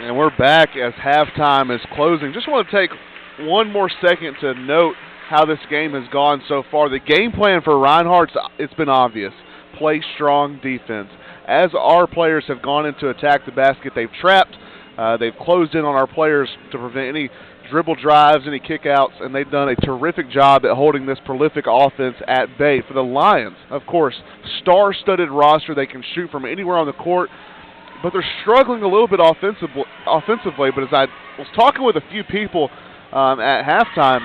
And we're back as halftime is closing. Just want to take one more second to note how this game has gone so far. The game plan for Reinhardt, it's been obvious. Play strong defense. As our players have gone in to attack the basket, they've trapped. They've closed in on our players to prevent any dribble drives, any kickouts, and they've done a terrific job at holding this prolific offense at bay. For the Lions, of course, star-studded roster. They can shoot from anywhere on the court, but they're struggling a little bit offensively. But as I was talking with a few people at halftime,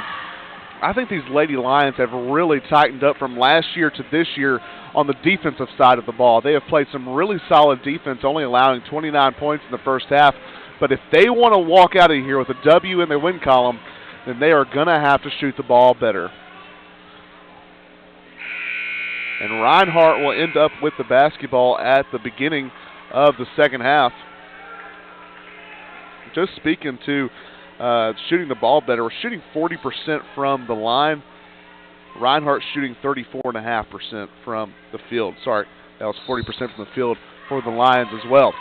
I think these Lady Lions have really tightened up from last year to this year on the defensive side of the ball. They have played some really solid defense, only allowing 29 points in the first half. But if they want to walk out of here with a W in their win column, then they are going to have to shoot the ball better. And Reinhardt will end up with the basketball at the beginning of the second half. Just speaking to shooting the ball better, we're shooting 40% from the line. Reinhardt shooting 34.5% from the field. Sorry, that was 40% from the field for the Lions as well.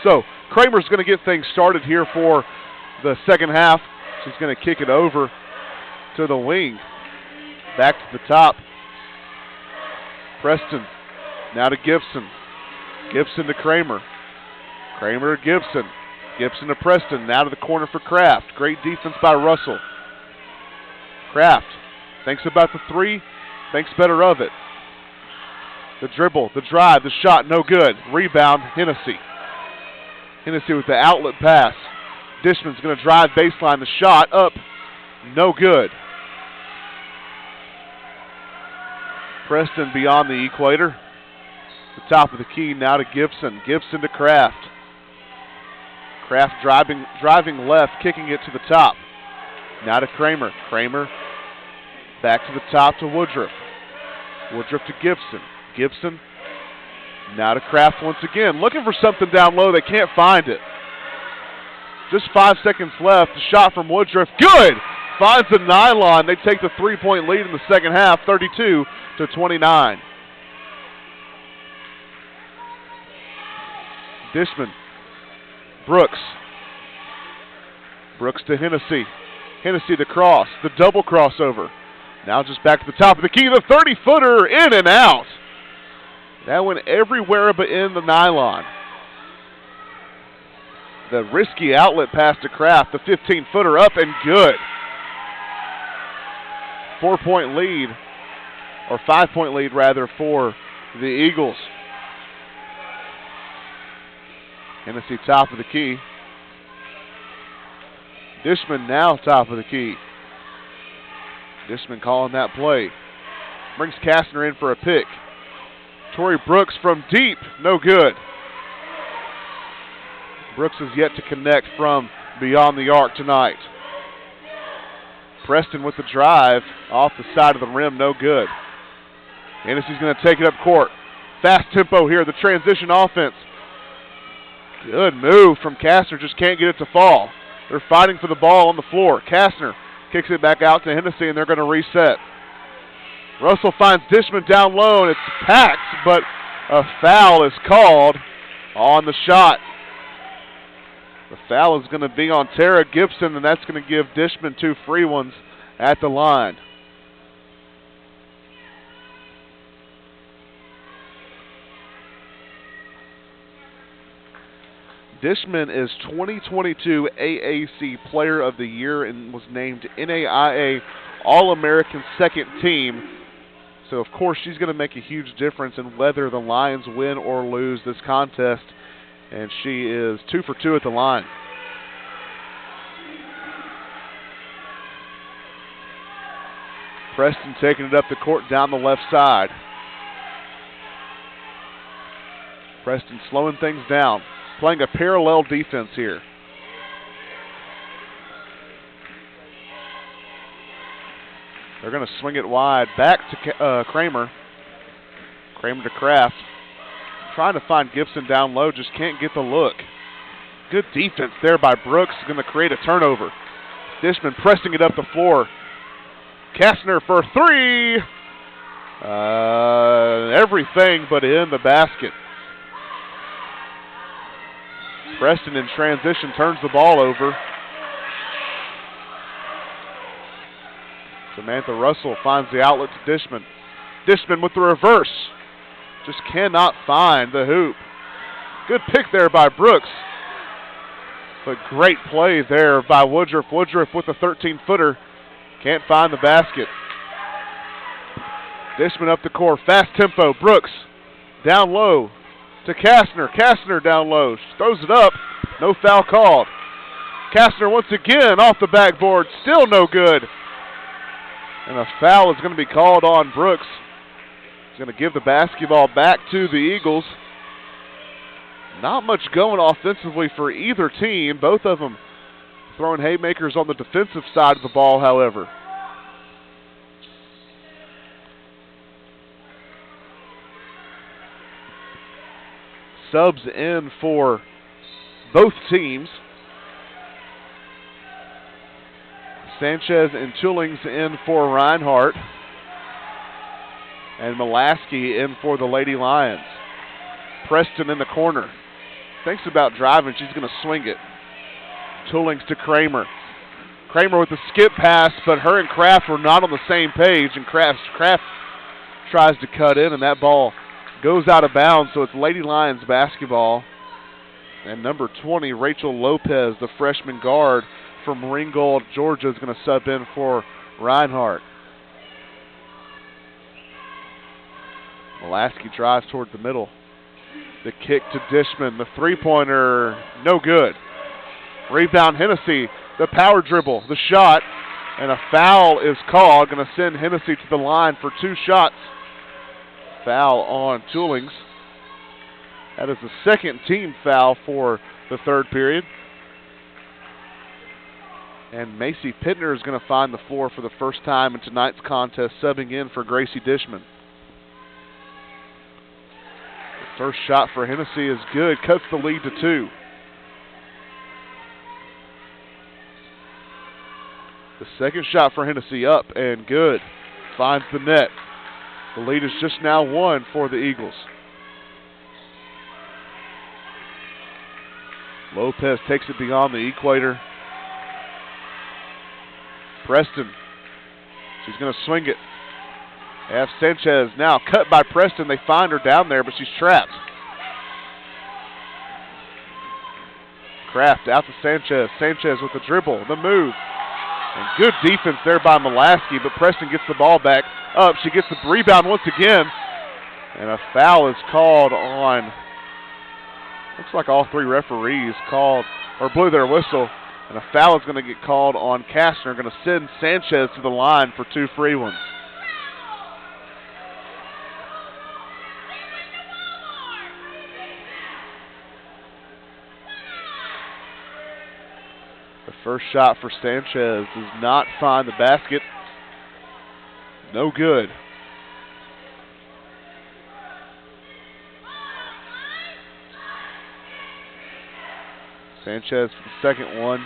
So Kramer's going to get things started here for the second half. She's going to kick it over to the wing. Back to the top. Preston. Now to Gibson. Gibson to Kramer. Kramer to Gibson. Gibson to Preston. Now to the corner for Kraft. Great defense by Russell. Kraft thinks about the three. Thinks better of it. The dribble, the drive, the shot, no good. Rebound, Hennessy. Hennessy with the outlet pass. Dishman's going to drive baseline. The shot up, no good. Preston beyond the equator. The top of the key now to Gibson. Gibson to Kraft. Kraft driving left, kicking it to the top. Now to Kramer. Kramer back to the top to Woodruff. Woodruff to Gibson. Gibson now to Kraft once again. Looking for something down low. They can't find it. Just 5 seconds left. The shot from Woodruff. Good! Finds the nylon. They take the three-point lead in the second half, 32-29. Dishman. Brooks. Brooks to Hennessy. Hennessy to cross. The double crossover. Now just back to the top of the key. The 30-footer in and out. That went everywhere but in the nylon. The risky outlet pass to Kraft. The 15-footer up and good. 4-point lead, or 5-point lead rather, for the Eagles. Hennessy top of the key. Dishman now top of the key. Dishman calling that play. Brings Kastner in for a pick. Tori Brooks from deep, no good. Brooks is yet to connect from beyond the arc tonight. Preston with the drive off the side of the rim, no good. Hennessy's going to take it up court. Fast tempo here, the transition offense. Good move from Kastner, just can't get it to fall. They're fighting for the ball on the floor. Kastner kicks it back out to Hennessy, and they're going to reset. Russell finds Dishman down low, and it's packed, but a foul is called on the shot. The foul is going to be on Tara Gibson, and that's going to give Dishman 2 free ones at the line. Dishman is 2022 AAC Player of the Year and was named NAIA All-American Second Team. So, of course, she's going to make a huge difference in whether the Lions win or lose this contest. And she is 2 for 2 at the line. Preston taking it up the court down the left side. Preston slowing things down. Playing a parallel defense here. They're going to swing it wide. Back to Kramer. Kramer to Kraft. Trying to find Gibson down low. Just can't get the look. Good defense there by Brooks. Going to create a turnover. Dishman pressing it up the floor. Kastner for 3. Everything but in the basket. Preston in transition turns the ball over. Samantha Russell finds the outlet to Dishman. Dishman with the reverse. Just cannot find the hoop. Good pick there by Brooks. But great play there by Woodruff. Woodruff with a 13-footer. Can't find the basket. Dishman up the court. Fast tempo. Brooks down low to Kastner. Kastner down low. She throws it up. No foul called. Kastner once again off the backboard. Still no good. And a foul is going to be called on Brooks. He's going to give the basketball back to the Eagles. Not much going offensively for either team. Both of them throwing haymakers on the defensive side of the ball, however. Subs in for both teams. Sanchez and Chillings in for Reinhardt. And Mulaski in for the Lady Lions. Preston in the corner. Thinks about driving. She's going to swing it. Chillings to Kramer. Kramer with the skip pass, but her and Kraft were not on the same page, and Kraft tries to cut in, and that ball goes out of bounds, so it's Lady Lions basketball. And number 20, Rachel Lopez, the freshman guard from Ringgold, Georgia, is going to sub in for Reinhardt. Mulaski drives toward the middle. The kick to Dishman. The three-pointer, no good. Rebound, Hennessy. The power dribble, the shot, and a foul is called. Going to send Hennessy to the line for 2 shots. Foul on Chillings. That is the second team foul for the third period. And Macy Pittner is going to find the floor for the first time in tonight's contest, subbing in for Gracie Dishman. The first shot for Hennessy is good, cuts the lead to 2. The second shot for Hennessy up and good. Finds the net. The lead is just now 1 for the Eagles. Lopez takes it beyond the equator. Preston. She's going to swing it. F. Sanchez now cut by Preston. They find her down there, but she's trapped. Kraft out to Sanchez. Sanchez with the dribble, the move. And good defense there by Mulaski, but Preston gets the ball back up. She gets the rebound once again. And a foul is called on, looks like all 3 referees called or blew their whistle. And a foul is going to get called on Kastner. Going to send Sanchez to the line for 2 free ones. The first shot for Sanchez does not find the basket. No good. Sanchez for the second one.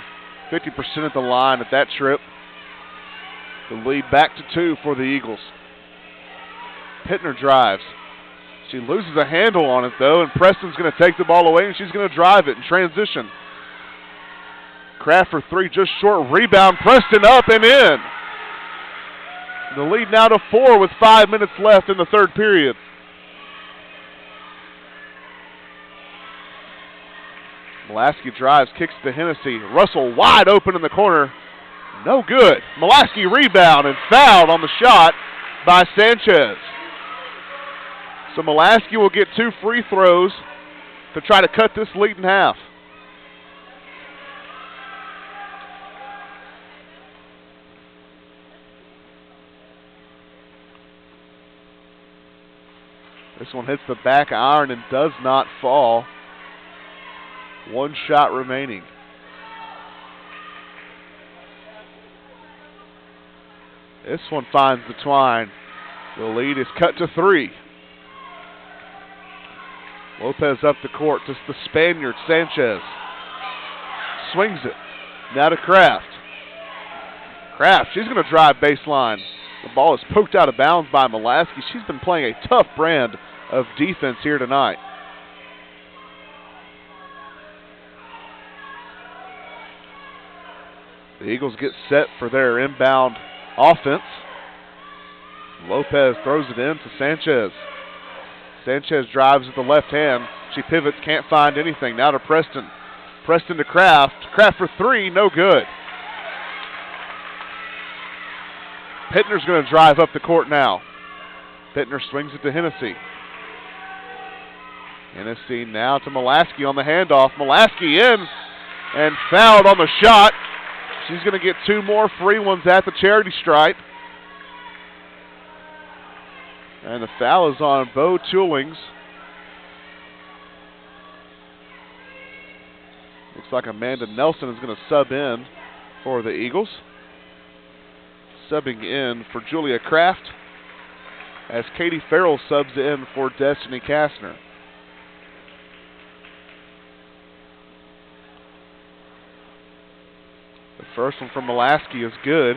50% at the line at that trip. The lead back to 2 for the Eagles. Pittner drives. She loses a handle on it, though, and Preston's going to take the ball away, and she's going to drive it in transition. Kraft for 3, just short. Rebound, Preston up and in. The lead now to 4 with 5 minutes left in the third period. Mulaski drives, kicks to Hennessy. Russell wide open in the corner. No good. Mulaski rebound and fouled on the shot by Sanchez. So Mulaski will get 2 free throws to try to cut this lead in half. This one hits the back iron and does not fall. 1 shot remaining. This one finds the twine. The lead is cut to 3. Lopez up the court to the Spaniard, Sanchez. Swings it. Now to Kraft. Kraft, she's going to drive baseline. The ball is poked out of bounds by Mulaski. She's been playing a tough brand of defense here tonight. The Eagles get set for their inbound offense. Lopez throws it in to Sanchez. Sanchez drives with the left hand. She pivots, can't find anything. Now to Preston. Preston to Kraft. Kraft for three, no good. Pittner's going to drive up the court now. Pittner swings it to Hennessy. Hennessy now to Mulaski on the handoff. Mulaski in and fouled on the shot. She's going to get two more free ones at the charity stripe. And the foul is on Bo Toolings. Looks like Amanda Nelson is going to sub in for the Eagles. Subbing in for Julia Kraft as Katie Farrell subs in for Destiny Kastner. The first one from Mulaski is good.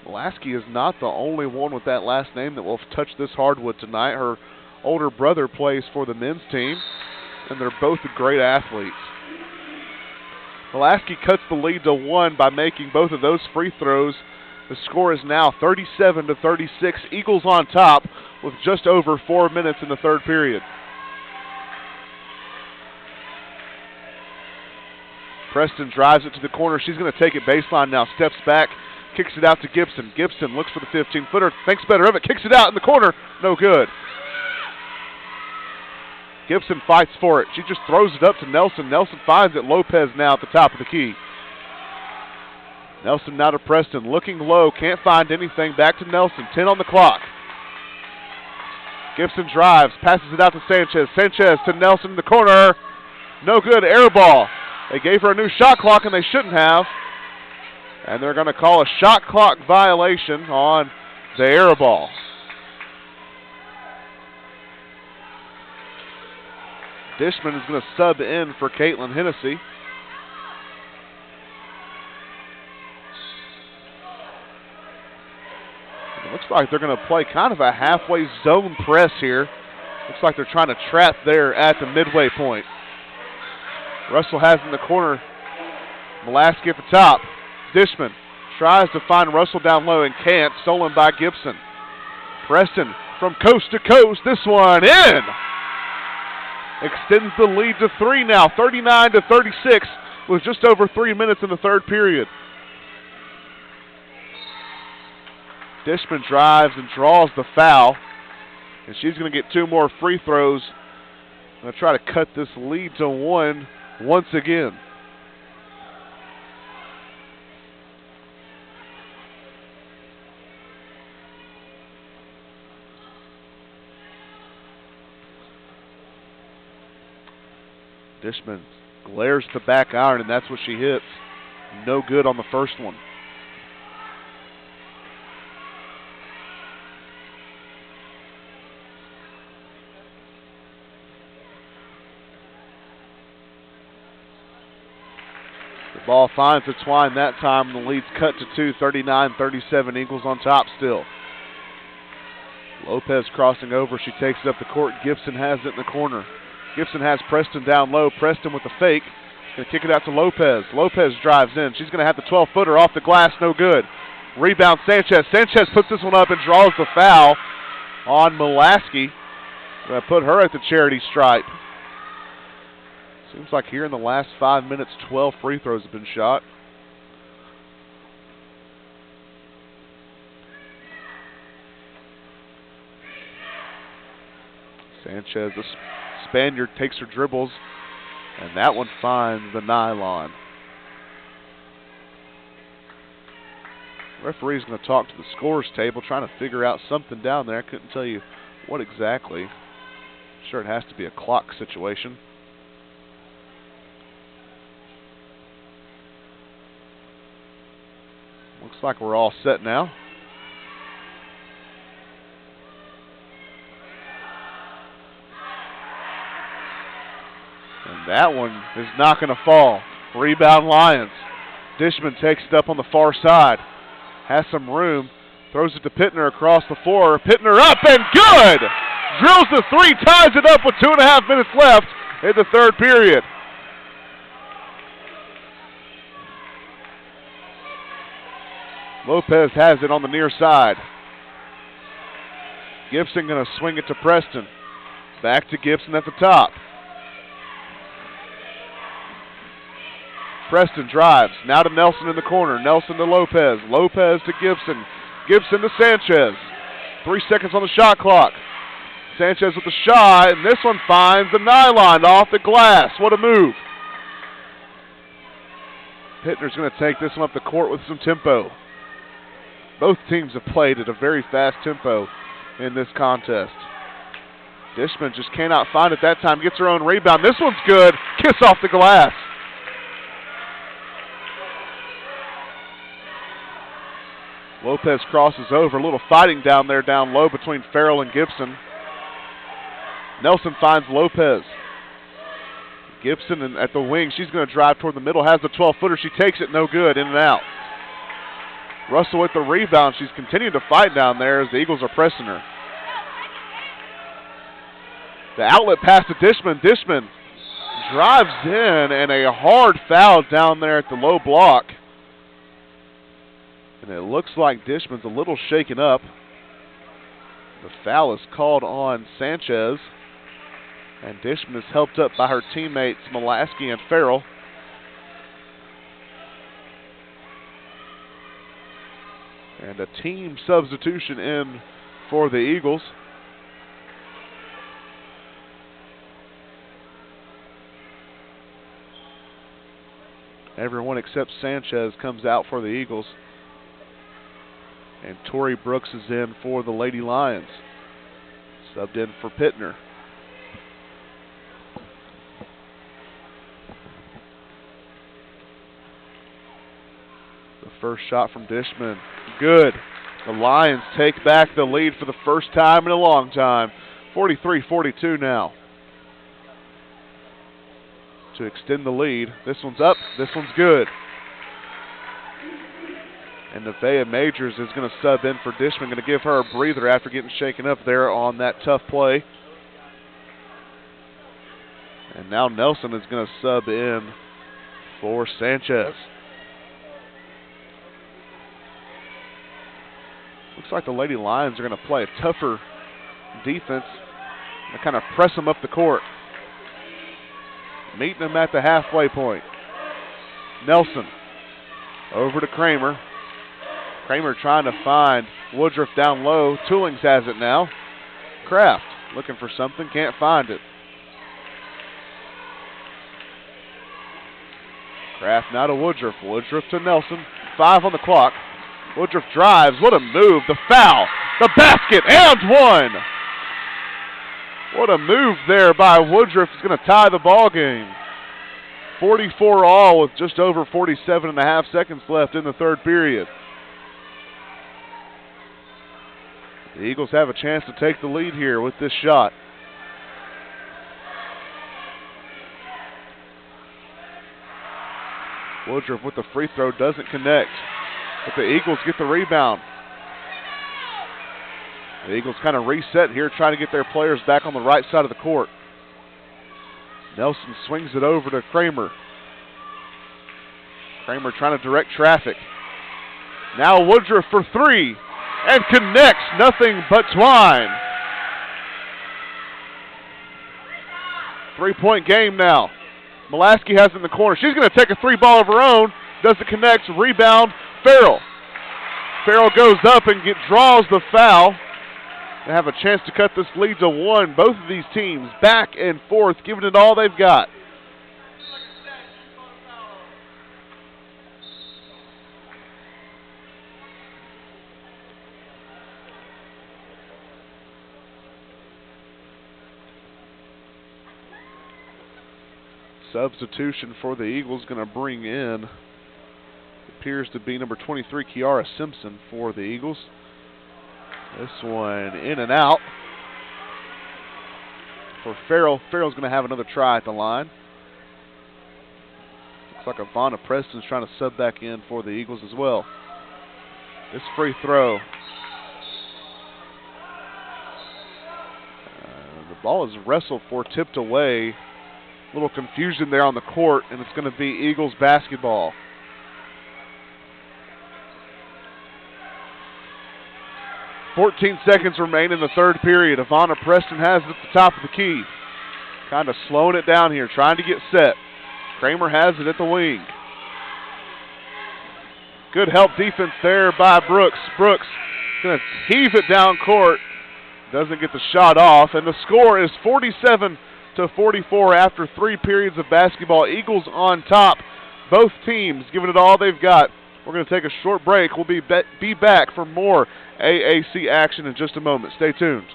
Mulaski is not the only one with that last name that will touch this hardwood tonight. Her older brother plays for the men's team, and they're both great athletes. Mulaski cuts the lead to 1 by making both of those free throws. The score is now 37-36. Eagles on top with just over 4 minutes in the third period. Preston drives it to the corner. She's going to take it baseline now. Steps back, kicks it out to Gibson. Gibson looks for the 15-footer, thinks better of it, kicks it out in the corner. No good. Gibson fights for it. She just throws it up to Nelson. Nelson finds it. Lopez now at the top of the key. Nelson now to Preston. Looking low. Can't find anything. Back to Nelson. 10 on the clock. Gibson drives. Passes it out to Sanchez. Sanchez to Nelson in the corner. No good. Air ball. They gave her a new shot clock, and they shouldn't have. And they're going to call a shot clock violation on the air ball. Dishman is going to sub in for Caitlin Hennessy. It looks like they're going to play kind of a halfway zone press here. Looks like they're trying to trap there at the midway point. Russell has in the corner. Mulaski at the top. Dishman tries to find Russell down low and can't. Stolen by Gibson. Preston from coast to coast. This one in. Extends the lead to 3 now, 39-36, with just over 3 minutes in the third period. Dishman drives and draws the foul, and she's going to get 2 more free throws. Going to try to cut this lead to 1 once again. Dishman glares at the back iron, and that's what she hits. No good on the first one. The ball finds the twine that time, and the lead's cut to 2, 39-37. Eagles on top still. Lopez crossing over. She takes it up the court. Gibson has it in the corner. Gibson has Preston down low. Preston with the fake. Going to kick it out to Lopez. Lopez drives in. She's going to have the 12-footer off the glass. No good. Rebound Sanchez. Sanchez puts this one up and draws the foul on Mulaski. Going to put her at the charity stripe. Seems like here in the last 5 minutes, 12 free throws have been shot. Sanchez, the Spaniard, takes her dribbles, and that one finds the nylon. Referee's going to talk to the scores table, trying to figure out something down there. I couldn't tell you what exactly. I'm sure it has to be a clock situation. Looks like we're all set now. And that one is not going to fall. Rebound Lions. Dishman takes it up on the far side. Has some room. Throws it to Pittner across the floor. Pittner up and good! Drills the 3, ties it up with 2.5 minutes left in the third period. Lopez has it on the near side. Gibson going to swing it to Preston. Back to Gibson at the top. Preston drives. Now to Nelson in the corner. Nelson to Lopez. Lopez to Gibson. Gibson to Sanchez. 3 seconds on the shot clock. Sanchez with the shot, and this one finds the nylon off the glass. What a move. Pittner's going to take this one up the court with some tempo. Both teams have played at a very fast tempo in this contest. Dishman just cannot find it that time. Gets her own rebound. This one's good. Kiss off the glass. Lopez crosses over. A little fighting down there down low between Farrell and Gibson. Nelson finds Lopez. Gibson at the wing. She's going to drive toward the middle. Has the 12-footer. She takes it. No good. In and out. Russell with the rebound. She's continuing to fight down there as the Eagles are pressing her. The outlet pass to Dishman. Dishman drives in, and a hard foul down there at the low block. And it looks like Dishman's a little shaken up. The foul is called on Sanchez. And Dishman is helped up by her teammates Mulaski and Farrell. And a team substitution in for the Eagles. Everyone except Sanchez comes out for the Eagles. And Tori Brooks is in for the Lady Lions. Subbed in for Pittner. The first shot from Dishman. Good. The Lions take back the lead for the first time in a long time. 43-42 now. To extend the lead. This one's up. This one's good. And Nevaeh Majors is going to sub in for Dishman. Going to give her a breather after getting shaken up there on that tough play. And now Nelson is going to sub in for Sanchez. Looks like the Lady Lions are going to play a tougher defense and kind of press them up the court. Meeting them at the halfway point. Nelson over to Kramer. Kramer trying to find Woodruff down low. Toolings has it now. Kraft looking for something, can't find it. Kraft now to Woodruff. Woodruff to Nelson. 5 on the clock. Woodruff drives. What a move. The foul. The basket. And one. What a move there by Woodruff. Is going to tie the ball game. 44 all with just over 47 and a half seconds left in the third period. The Eagles have a chance to take the lead here with this shot. Woodruff with the free throw doesn't connect. But the Eagles get the rebound. The Eagles kind of reset here, trying to get their players back on the right side of the court. Nelson swings it over to Kramer. Kramer trying to direct traffic. Now Woodruff for 3 and connects, nothing but twine. 3-point game now. Mulaski has it in the corner. She's going to take a 3-ball of her own. Doesn't connect. Rebound, Farrell. Farrell goes up and draws the foul. They have a chance to cut this lead to 1. Both of these teams back and forth, giving it all they've got. Substitution for the Eagles going to bring in, appears to be number 23, Kiara Simpson for the Eagles. This one in and out for Farrell. Farrell's going to have another try at the line. Looks like Ivana Preston's trying to sub back in for the Eagles as well. This free throw. The ball is wrestled for, tipped away. A little confusion there on the court, and it's going to be Eagles basketball. 14 seconds remain in the third period. Ivana Preston has it at the top of the key. Kind of slowing it down here, trying to get set. Kramer has it at the wing. Good help defense there by Brooks. Brooks going to heave it down court. Doesn't get the shot off, and the score is 47-44 after 3 periods of basketball. Eagles on top. Both teams giving it all they've got. We're going to take a short break. We'll be back for more AAC action in just a moment. Stay tuned.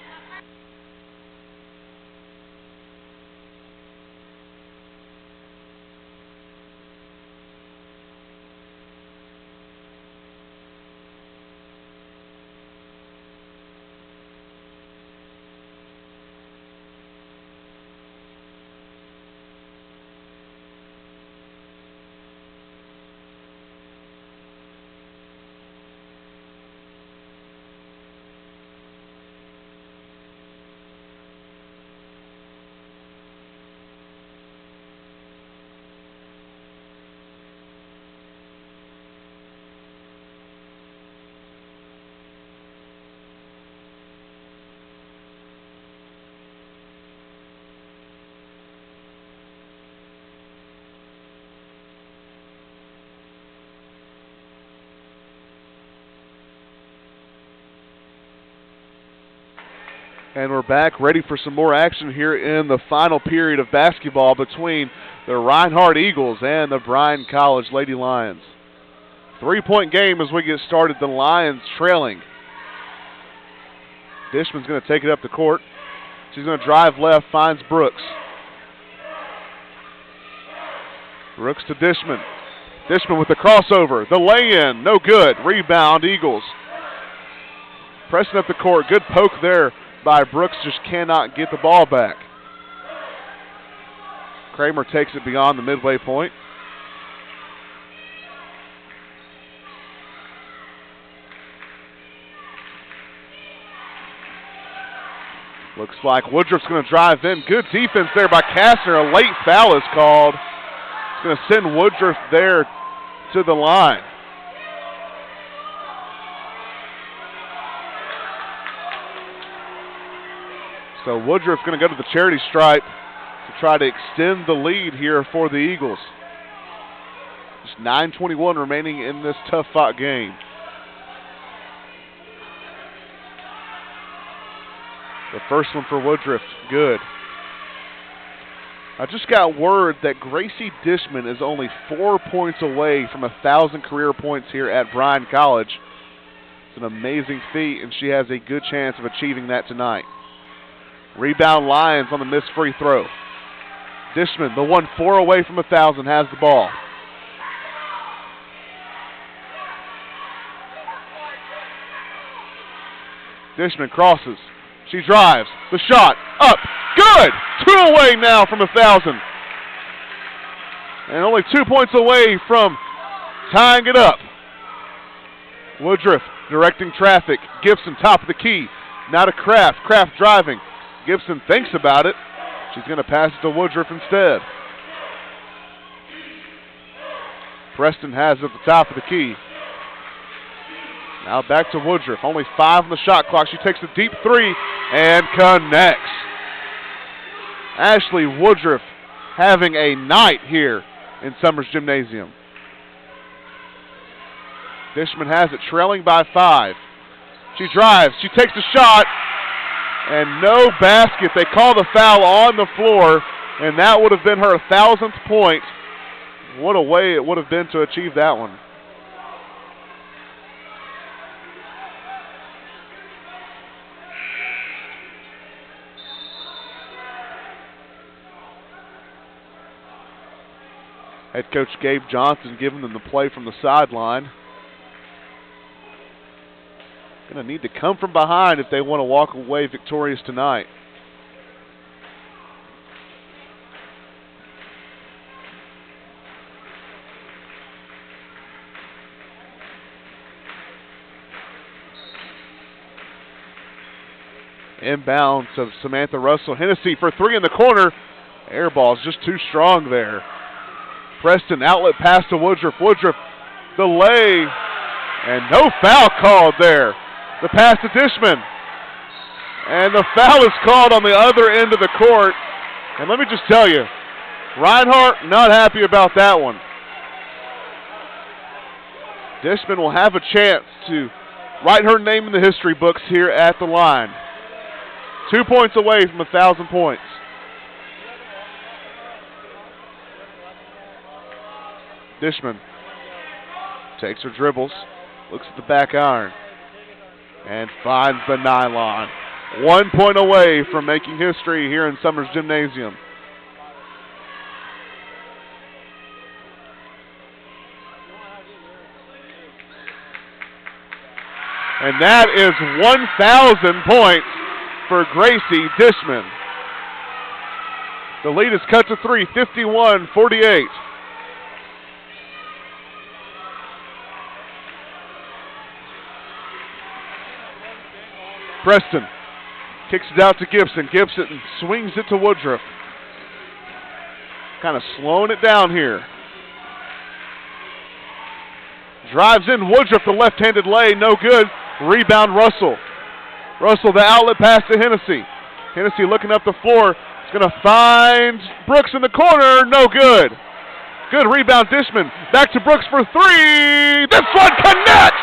And we're back ready for some more action here in the final period of basketball between the Reinhardt Eagles and the Bryan College Lady Lions. 3-point game as we get started. The Lions trailing. Dishman's going to take it up the court. She's going to drive left, finds Brooks. Brooks to Dishman. Dishman with the crossover. The lay-in, no good. Rebound, Eagles. Pressing up the court. Good poke there by Brooks, just cannot get the ball back. Kramer takes it beyond the midway point. Looks like Woodruff's going to drive in. Good defense there by Kastner. A late foul is called. It's going to send Woodruff there to the line. So Woodruff going to go to the charity stripe to try to extend the lead here for the Eagles. Just 9:21 remaining in this tough-fought game. The first one for Woodruff, good. I just got word that Gracie Dishman is only 4 points away from 1,000 career points here at Bryan College. It's an amazing feat, and she has a good chance of achieving that tonight. Rebound Lions on the missed free throw. Dishman, the 1 4 away from 1,000, has the ball. Dishman crosses. She drives. The shot up. Good! 2 away now from 1,000. And only 2 points away from tying it up. Woodruff directing traffic. Gibson top of the key. Now to Kraft. Kraft driving. Gibson thinks about it. She's going to pass it to Woodruff instead. Preston has it at the top of the key. Now back to Woodruff. Only 5 on the shot clock. She takes a deep 3 and connects. Ashley Woodruff having a night here in Summers Gymnasium. Dishman has it, trailing by 5. She drives. She takes a shot. And no basket. They call the foul on the floor, and that would have been her 1,000th point. What a way it would have been to achieve that one. Head coach Gabe Johnson giving them the play from the sideline. Going to need to come from behind if they want to walk away victorious tonight. Inbound to Samantha Russell. Hennessy for 3 in the corner. Air ball's just too strong there. Preston, outlet pass to Woodruff. Woodruff, the lay, and no foul called there. The pass to Dishman. And the foul is called on the other end of the court. And let me just tell you, Reinhardt not happy about that one. Dishman will have a chance to write her name in the history books here at the line. 2 points away from 1,000 points. Dishman takes her dribbles, looks at the back iron, and finds the nylon. 1 point away from making history here in Summers Gymnasium. And that is 1,000 points for Gracie Dishman. The lead is cut to 3, 51-48. Preston kicks it out to Gibson. Gibson swings it to Woodruff. Kind of slowing it down here. Drives in Woodruff, the left-handed lay, no good. Rebound Russell. Russell, the outlet pass to Hennessy. Hennessy looking up the floor. He's going to find Brooks in the corner, no good. Good rebound, Dishman. Back to Brooks for three. This one connects!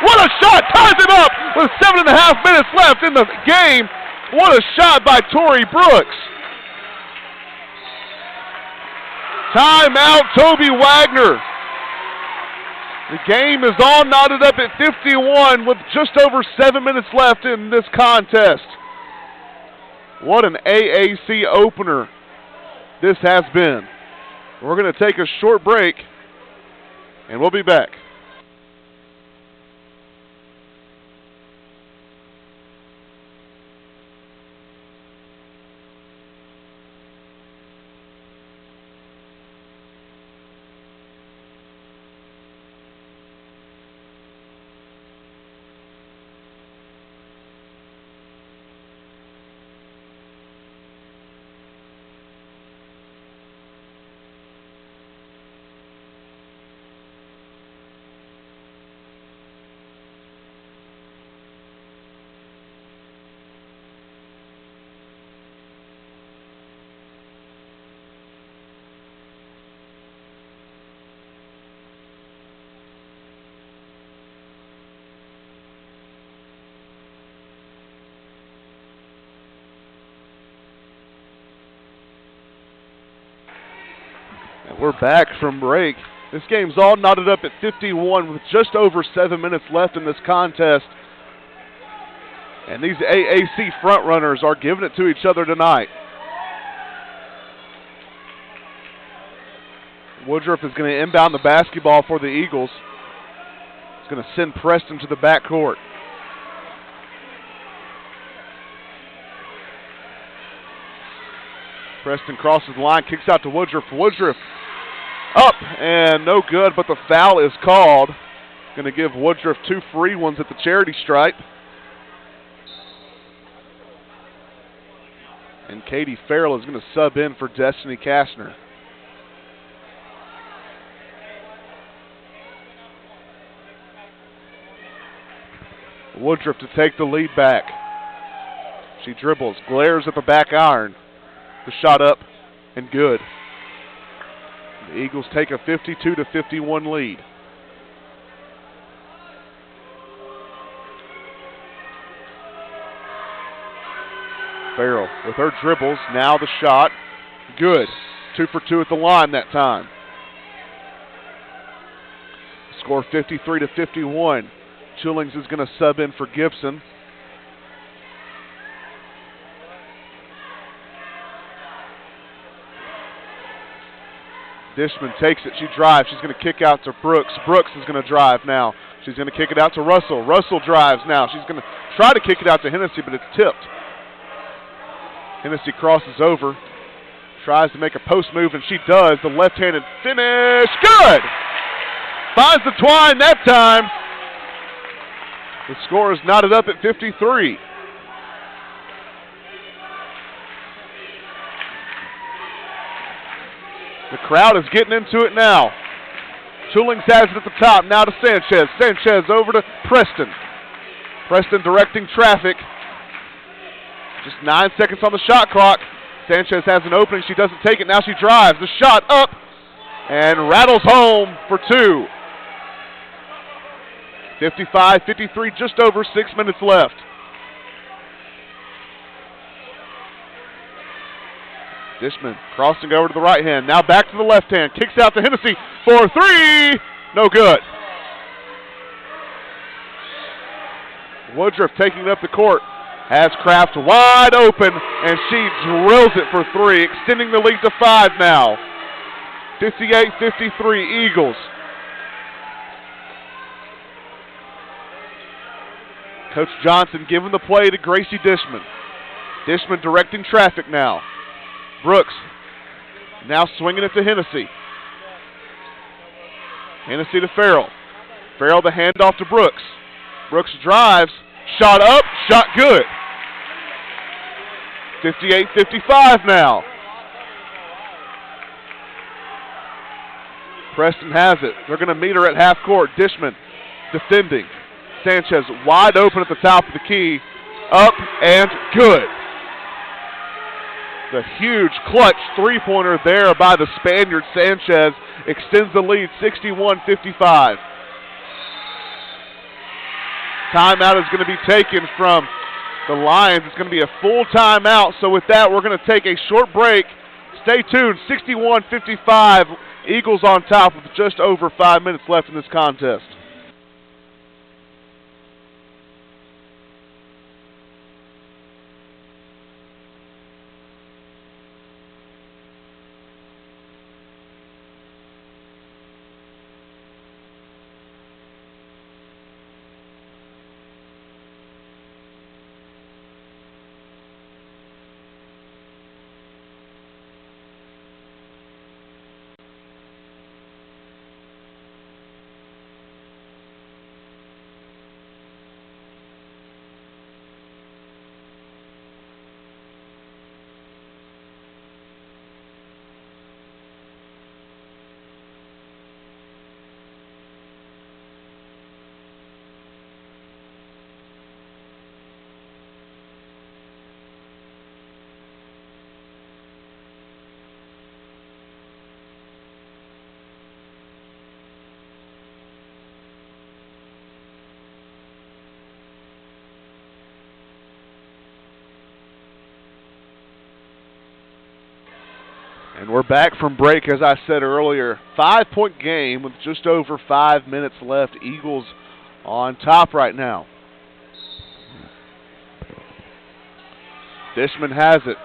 What a shot! Ties it up with 7.5 minutes left in the game. What a shot by Tori Brooks. Timeout, Toby Wagner. The game is all knotted up at 51 with just over 7 minutes left in this contest. What an AAC opener this has been. We're going to take a short break, and we'll be back. We're back from break. This game's all knotted up at 51 with just over 7 minutes left in this contest. And these AAC frontrunners are giving it to each other tonight. Woodruff is going to inbound the basketball for the Eagles. He's going to send Preston to the backcourt. Preston crosses the line, kicks out to Woodruff. Woodruff up and no good, but the foul is called. Going to give Woodruff 2 free ones at the charity stripe. And Katie Farrell is going to sub in for Destiny Kastner. Woodruff to take the lead back. She dribbles, glares at the back iron. The shot up and good. The Eagles take a 52-51 lead. Farrell with her dribbles, now the shot, good. 2 for 2 at the line that time. Score 53-51. Chillings is going to sub in for Gibson. Dishman takes it. She drives. She's going to kick out to Brooks. Brooks is going to drive now. She's going to kick it out to Russell. Russell drives now. She's going to try to kick it out to Hennessy, but it's tipped. Hennessy crosses over. Tries to make a post move, and she does. The left-handed finish. Good! Finds the twine that time. The score is knotted up at 53. The crowd is getting into it now. Chillings has it at the top. Now to Sanchez. Sanchez over to Preston. Preston directing traffic. Just 9 seconds on the shot clock. Sanchez has an opening. She doesn't take it. Now she drives. The shot up and rattles home for two. 55-53, just over 6 minutes left. Dishman crossing over to the right hand. Now back to the left hand. Kicks out to Hennessy for three. No good. Woodruff taking it up the court. Has Kraft wide open, and she drills it for three, extending the lead to 5 now. 58-53 Eagles. Coach Johnson giving the play to Gracie Dishman. Dishman directing traffic now. Brooks now swinging it to Hennessy. Hennessy to Farrell. Farrell the handoff to Brooks. Brooks drives. Shot up. Shot good. 58-55 now. Preston has it. They're going to meet her at half court. Dishman defending. Sanchez wide open at the top of the key. Up and good. The huge clutch three-pointer there by the Spaniard. Sanchez extends the lead 61-55. Timeout is going to be taken from the Lions. It's going to be a full timeout. So with that, we're going to take a short break. Stay tuned. 61-55. Eagles on top with just over 5 minutes left in this contest. And we're back from break, as I said earlier. 5-point game with just over 5 minutes left. Eagles on top right now. Dishman has it.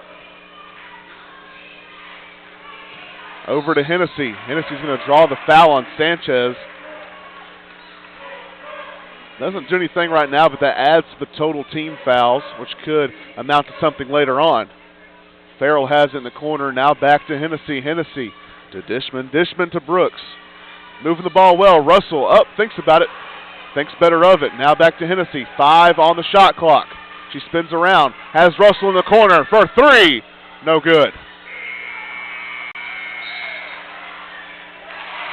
Over to Hennessy. Hennessy's going to draw the foul on Sanchez. Doesn't do anything right now, but that adds to the total team fouls, which could amount to something later on. Farrell has it in the corner. Now back to Hennessy. Hennessy to Dishman. Dishman to Brooks. Moving the ball well. Russell up, thinks about it. Thinks better of it. Now back to Hennessy. 5 on the shot clock. She spins around. Has Russell in the corner for three. No good.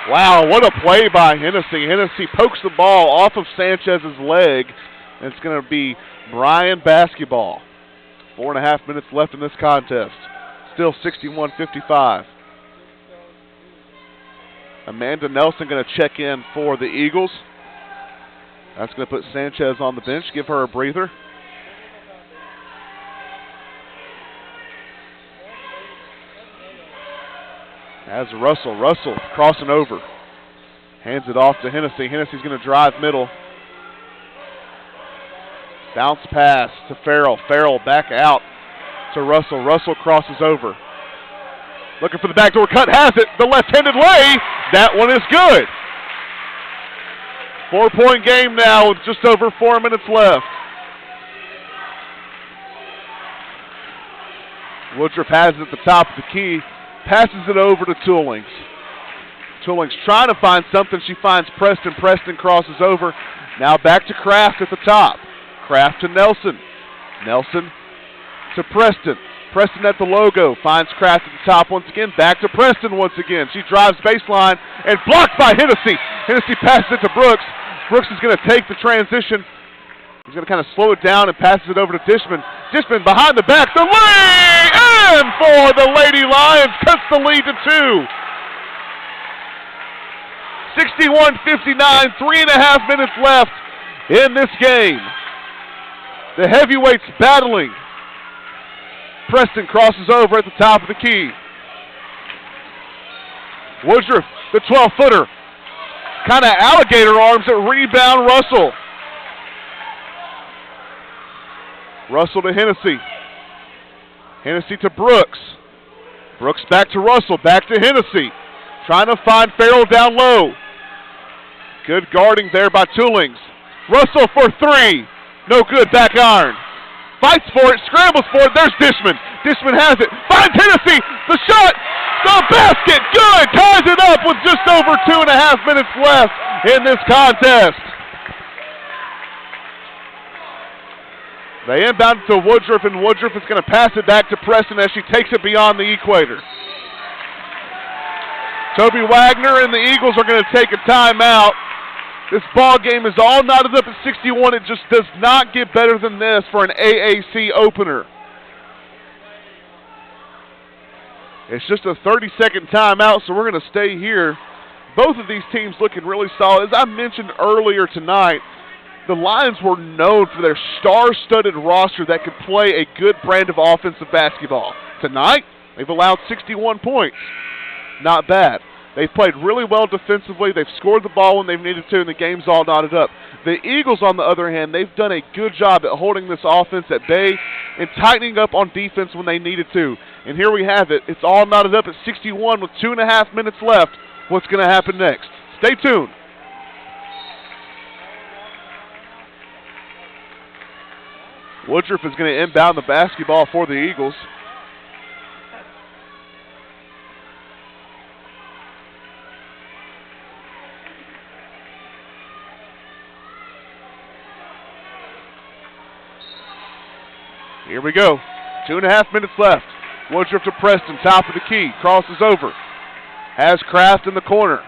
Wow, what a play by Hennessy. Hennessy pokes the ball off of Sanchez's leg. And it's going to be Bryan basketball. 4.5 minutes left in this contest. Still 61-55. Amanda Nelson going to check in for the Eagles. That's going to put Sanchez on the bench, give her a breather. As Russell crossing over. Hands it off to Hennessy. Hennessy's going to drive middle. Bounce pass to Farrell. Farrell back out to Russell. Russell crosses over. Looking for the backdoor cut. Has it. The left-handed lay. That one is good. 4-point game now with just over 4 minutes left. Woodruff has it at the top of the key. Passes it over to Toolings. Toolings trying to find something. She finds Preston. Preston crosses over. Now back to Kraft at the top. Kraft to Nelson. Nelson to Preston. Preston at the logo. Finds Kraft at the top once again. Back to Preston once again. She drives baseline and blocked by Hennessy. Hennessy passes it to Brooks. Brooks is going to take the transition. He's going to kind of slow it down and passes it over to Dishman. Dishman behind the back, the lay in for the Lady Lions, cuts the lead to 2. 61-59, 3.5 minutes left in this game. The heavyweights battling. Preston crosses over at the top of the key. Woodruff, the 12-footer. Kind of alligator arms at rebound Russell. Russell to Hennessy. Hennessy to Brooks. Brooks back to Russell, back to Hennessy. Trying to find Farrell down low. Good guarding there by Toolings. Russell for 3. No good, back iron. Fights for it, scrambles for it. There's Dishman. Dishman has it. Finds Hennessy. The shot. The basket. Good. Ties it up with just over 2.5 minutes left in this contest. They inbound to Woodruff, and Woodruff is going to pass it back to Preston as she takes it beyond the equator. Toby Wagner and the Eagles are going to take a timeout. This ball game is all knotted up at 61. It just does not get better than this for an AAC opener. It's just a 30-second timeout, so we're going to stay here. Both of these teams looking really solid. As I mentioned earlier tonight, the Lions were known for their star-studded roster that could play a good brand of offensive basketball. Tonight, they've allowed 61 points. Not bad. They've played really well defensively. They've scored the ball when they've needed to, and the game's all knotted up. The Eagles, on the other hand, they've done a good job at holding this offense at bay and tightening up on defense when they needed to. And here we have it. It's all knotted up at 61 with 2.5 minutes left. What's going to happen next? Stay tuned. Woodruff is going to inbound the basketball for the Eagles. Here we go. 2.5 minutes left. Woodruff to Preston, top of the key. Crosses over. Has Kraft in the corner.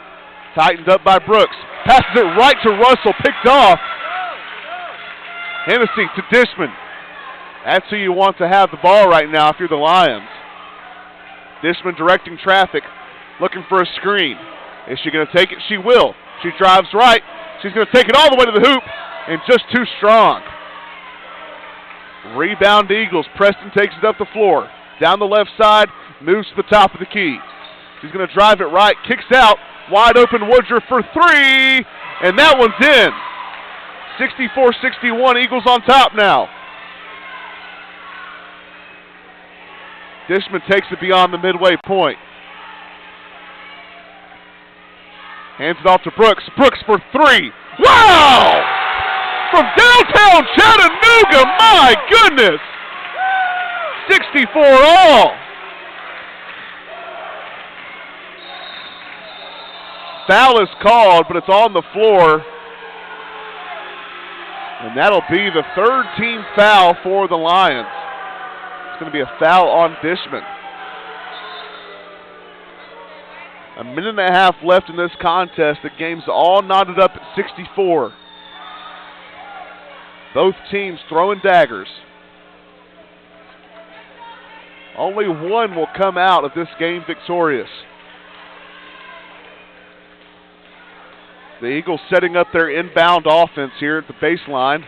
Tightened up by Brooks. Passes it right to Russell. Picked off. Hennessy to Dishman. That's who you want to have the ball right now if you're the Lions. Dishman directing traffic. Looking for a screen. Is she going to take it? She will. She drives right. She's going to take it all the way to the hoop. And just too strong. Rebound Eagles. Preston takes it up the floor. Down the left side. Moves to the top of the key. She's going to drive it right. Kicks out. Wide open Woodruff for 3. And that one's in. 64-61. Eagles on top now. Dishman takes it beyond the midway point. Hands it off to Brooks. Brooks for 3. Wow! From downtown Chattanooga, my goodness! 64 all. Foul is called, but it's on the floor. And that'll be the third team foul for the Lions. It's going to be a foul on Dishman. 1.5 minutes left in this contest. The game's all knotted up at 64. Both teams throwing daggers. Only one will come out of this game victorious. The Eagles setting up their inbound offense here at the baseline.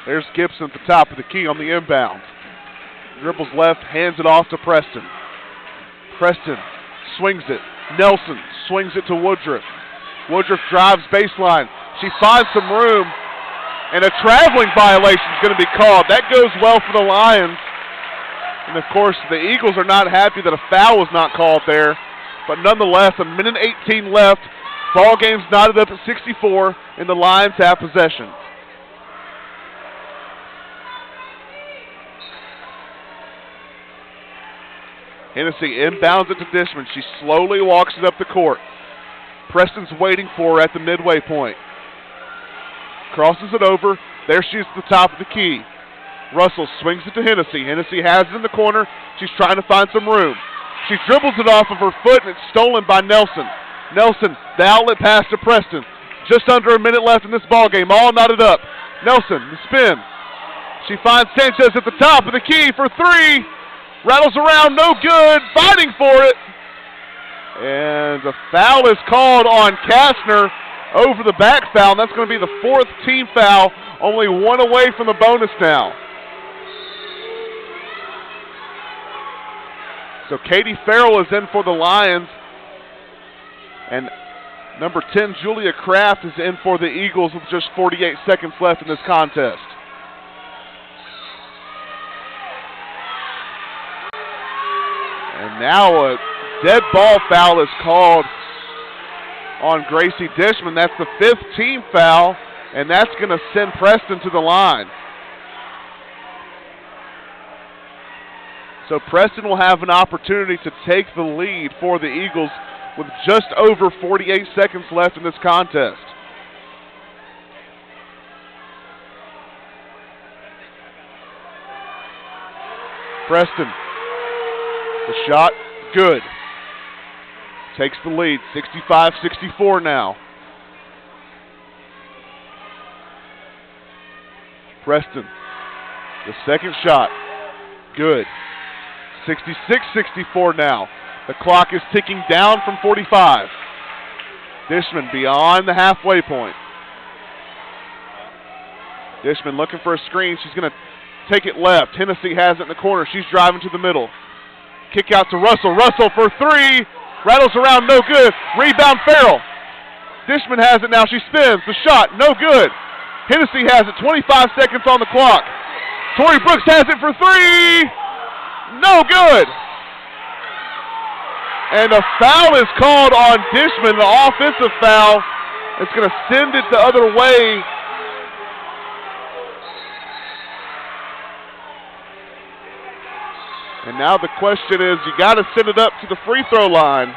There's Gibson at the top of the key on the inbound. Dribbles left, hands it off to Preston. Preston swings it. Nelson swings it to Woodruff. Woodruff drives baseline. She finds some room, and a traveling violation is going to be called. That goes well for the Lions. And, of course, the Eagles are not happy that a foul was not called there. But nonetheless, 1 minute 18 left. Ball game's knotted up at 64, and the Lions have possession. Hennessy inbounds it to Dishman. She slowly walks it up the court. Preston's waiting for her at the midway point. Crosses it over. There she is at the top of the key. Russell swings it to Hennessy. Hennessy has it in the corner. She's trying to find some room. She dribbles it off of her foot, and it's stolen by Nelson. Nelson, the outlet pass to Preston. Just under a minute left in this ball game, all knotted up. Nelson, the spin. She finds Sanchez at the top of the key for three. Rattles around, no good, fighting for it. And the foul is called on Kastner over the back foul, and that's going to be the fourth team foul, only one away from the bonus now. So Katie Farrell is in for the Lions, and number 10, Julia Kraft, is in for the Eagles with just 48 seconds left in this contest. And now a dead ball foul is called on Gracie Dishman. That's the fifth team foul, and that's going to send Preston to the line. So Preston will have an opportunity to take the lead for the Eagles with just over 48 seconds left in this contest. Preston, the shot, good. Takes the lead, 65-64 now. Preston, the second shot, good. 66-64 now. The clock is ticking down from 45. Dishman beyond the halfway point. Dishman looking for a screen. She's going to take it left. Hennessy has it in the corner. She's driving to the middle. Kick out to Russell. Russell for three. Rattles around, no good. Rebound Farrell. Dishman has it now. She spins. The shot, no good. Hennessy has it. 25 seconds on the clock. Tori Brooks has it for three. No good. And a foul is called on Dishman, the offensive foul. It's going to send it the other way. And now the question is, you got to send it up to the free throw line.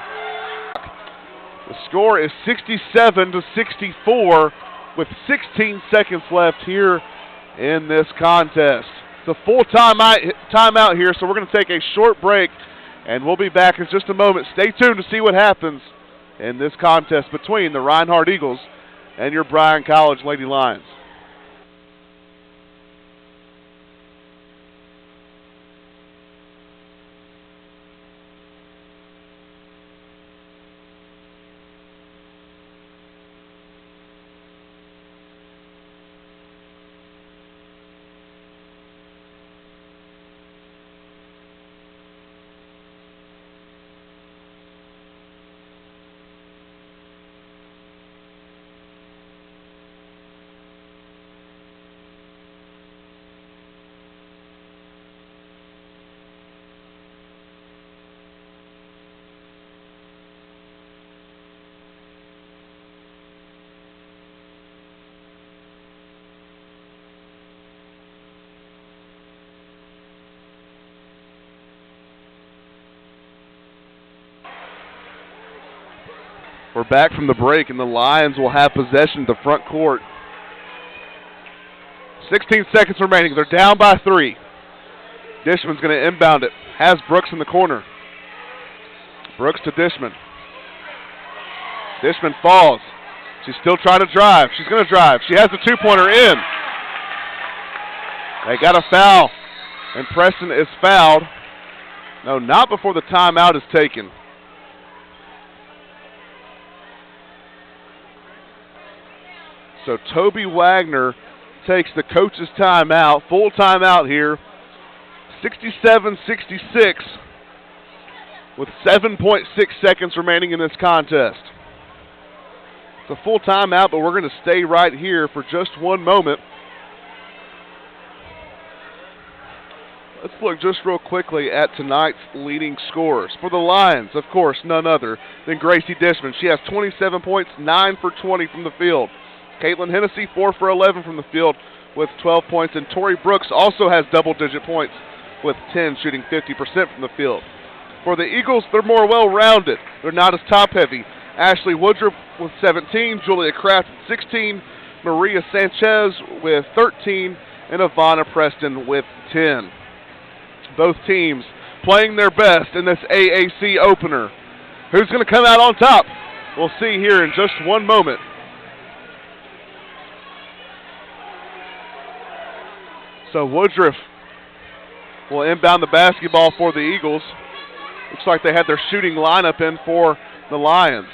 The score is 67-64 with 16 seconds left here in this contest. It's a full timeout here, so we're going to take a short break, and we'll be back in just a moment. Stay tuned to see what happens in this contest between the Reinhardt Eagles and your Bryan College Lady Lions. We're back from the break, and the Lions will have possession of the front court. 16 seconds remaining. They're down by three. Dishman's going to inbound it. Has Brooks in the corner. Brooks to Dishman. Dishman falls. She's still trying to drive. She's going to drive. She has the two-pointer in. They got a foul, and Preston is fouled. No, not before the timeout is taken. So Toby Wagner takes the coach's timeout, full timeout here, 67-66 with 7.6 seconds remaining in this contest. It's a full timeout, but we're going to stay right here for just one moment. Let's look just real quickly at tonight's leading scorers. For the Lions, of course, none other than Gracie Dishman. She has 27 points, 9 for 20 from the field. Caitlin Hennessy, 4 for 11 from the field with 12 points. And Tori Brooks also has double-digit points with 10, shooting 50% from the field. For the Eagles, they're more well-rounded. They're not as top-heavy. Ashley Woodruff with 17, Julia Kraft with 16, Maria Sanchez with 13, and Ivana Preston with 10. Both teams playing their best in this AAC opener. Who's going to come out on top? We'll see here in just one moment. So Woodruff will inbound the basketball for the Eagles. Looks like they had their shooting lineup in for the Lions.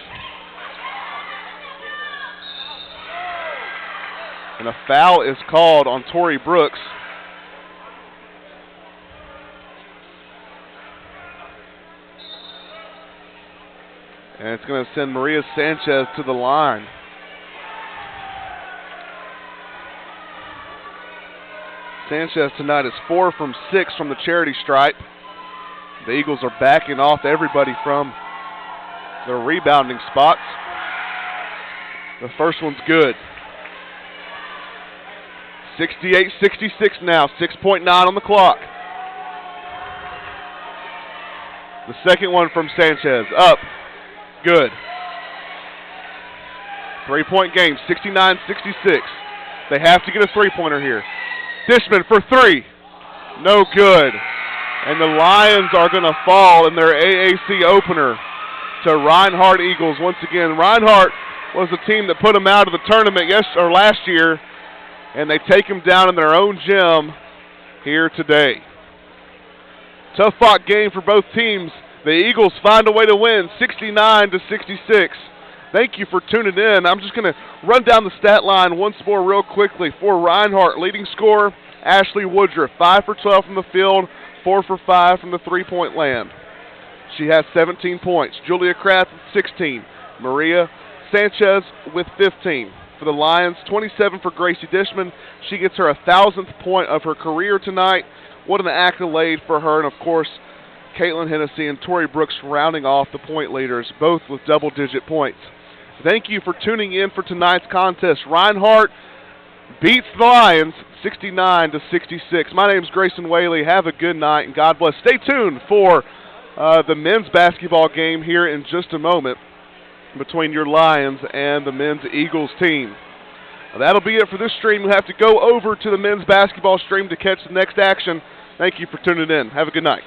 And a foul is called on Tori Brooks. And it's going to send Maria Sanchez to the line. Sanchez tonight is 4 from 6 from the charity stripe. The Eagles are backing off everybody from their rebounding spots. The first one's good. 68-66 now, 6.9 on the clock. The second one from Sanchez, up, good. 3-point game, 69-66. They have to get a three-pointer here. Dishman for three, no good. And the Lions are going to fall in their AAC opener to Reinhardt Eagles once again. Reinhardt was the team that put them out of the tournament last year, and they take them down in their own gym here today. Tough fought game for both teams. The Eagles find a way to win 69-66. Thank you for tuning in. I'm just going to run down the stat line once more real quickly. For Reinhardt, leading scorer, Ashley Woodruff, 5 for 12 from the field, 4 for 5 from the three-point land. She has 17 points. Julia Kraft with 16. Maria Sanchez with 15. For the Lions, 27 for Gracie Dishman. She gets her 1,000th point of her career tonight. What an accolade for her. And, of course, Caitlin Hennessy and Tori Brooks rounding off the point leaders, both with double-digit points. Thank you for tuning in for tonight's contest. Reinhardt beats the Lions 69-66. My name is Grayson Whaley. Have a good night, and God bless. Stay tuned for the men's basketball game here in just a moment between your Lions and the men's Eagles team. That'll be it for this stream. You'll have to go over to the men's basketball stream to catch the next action. Thank you for tuning in. Have a good night.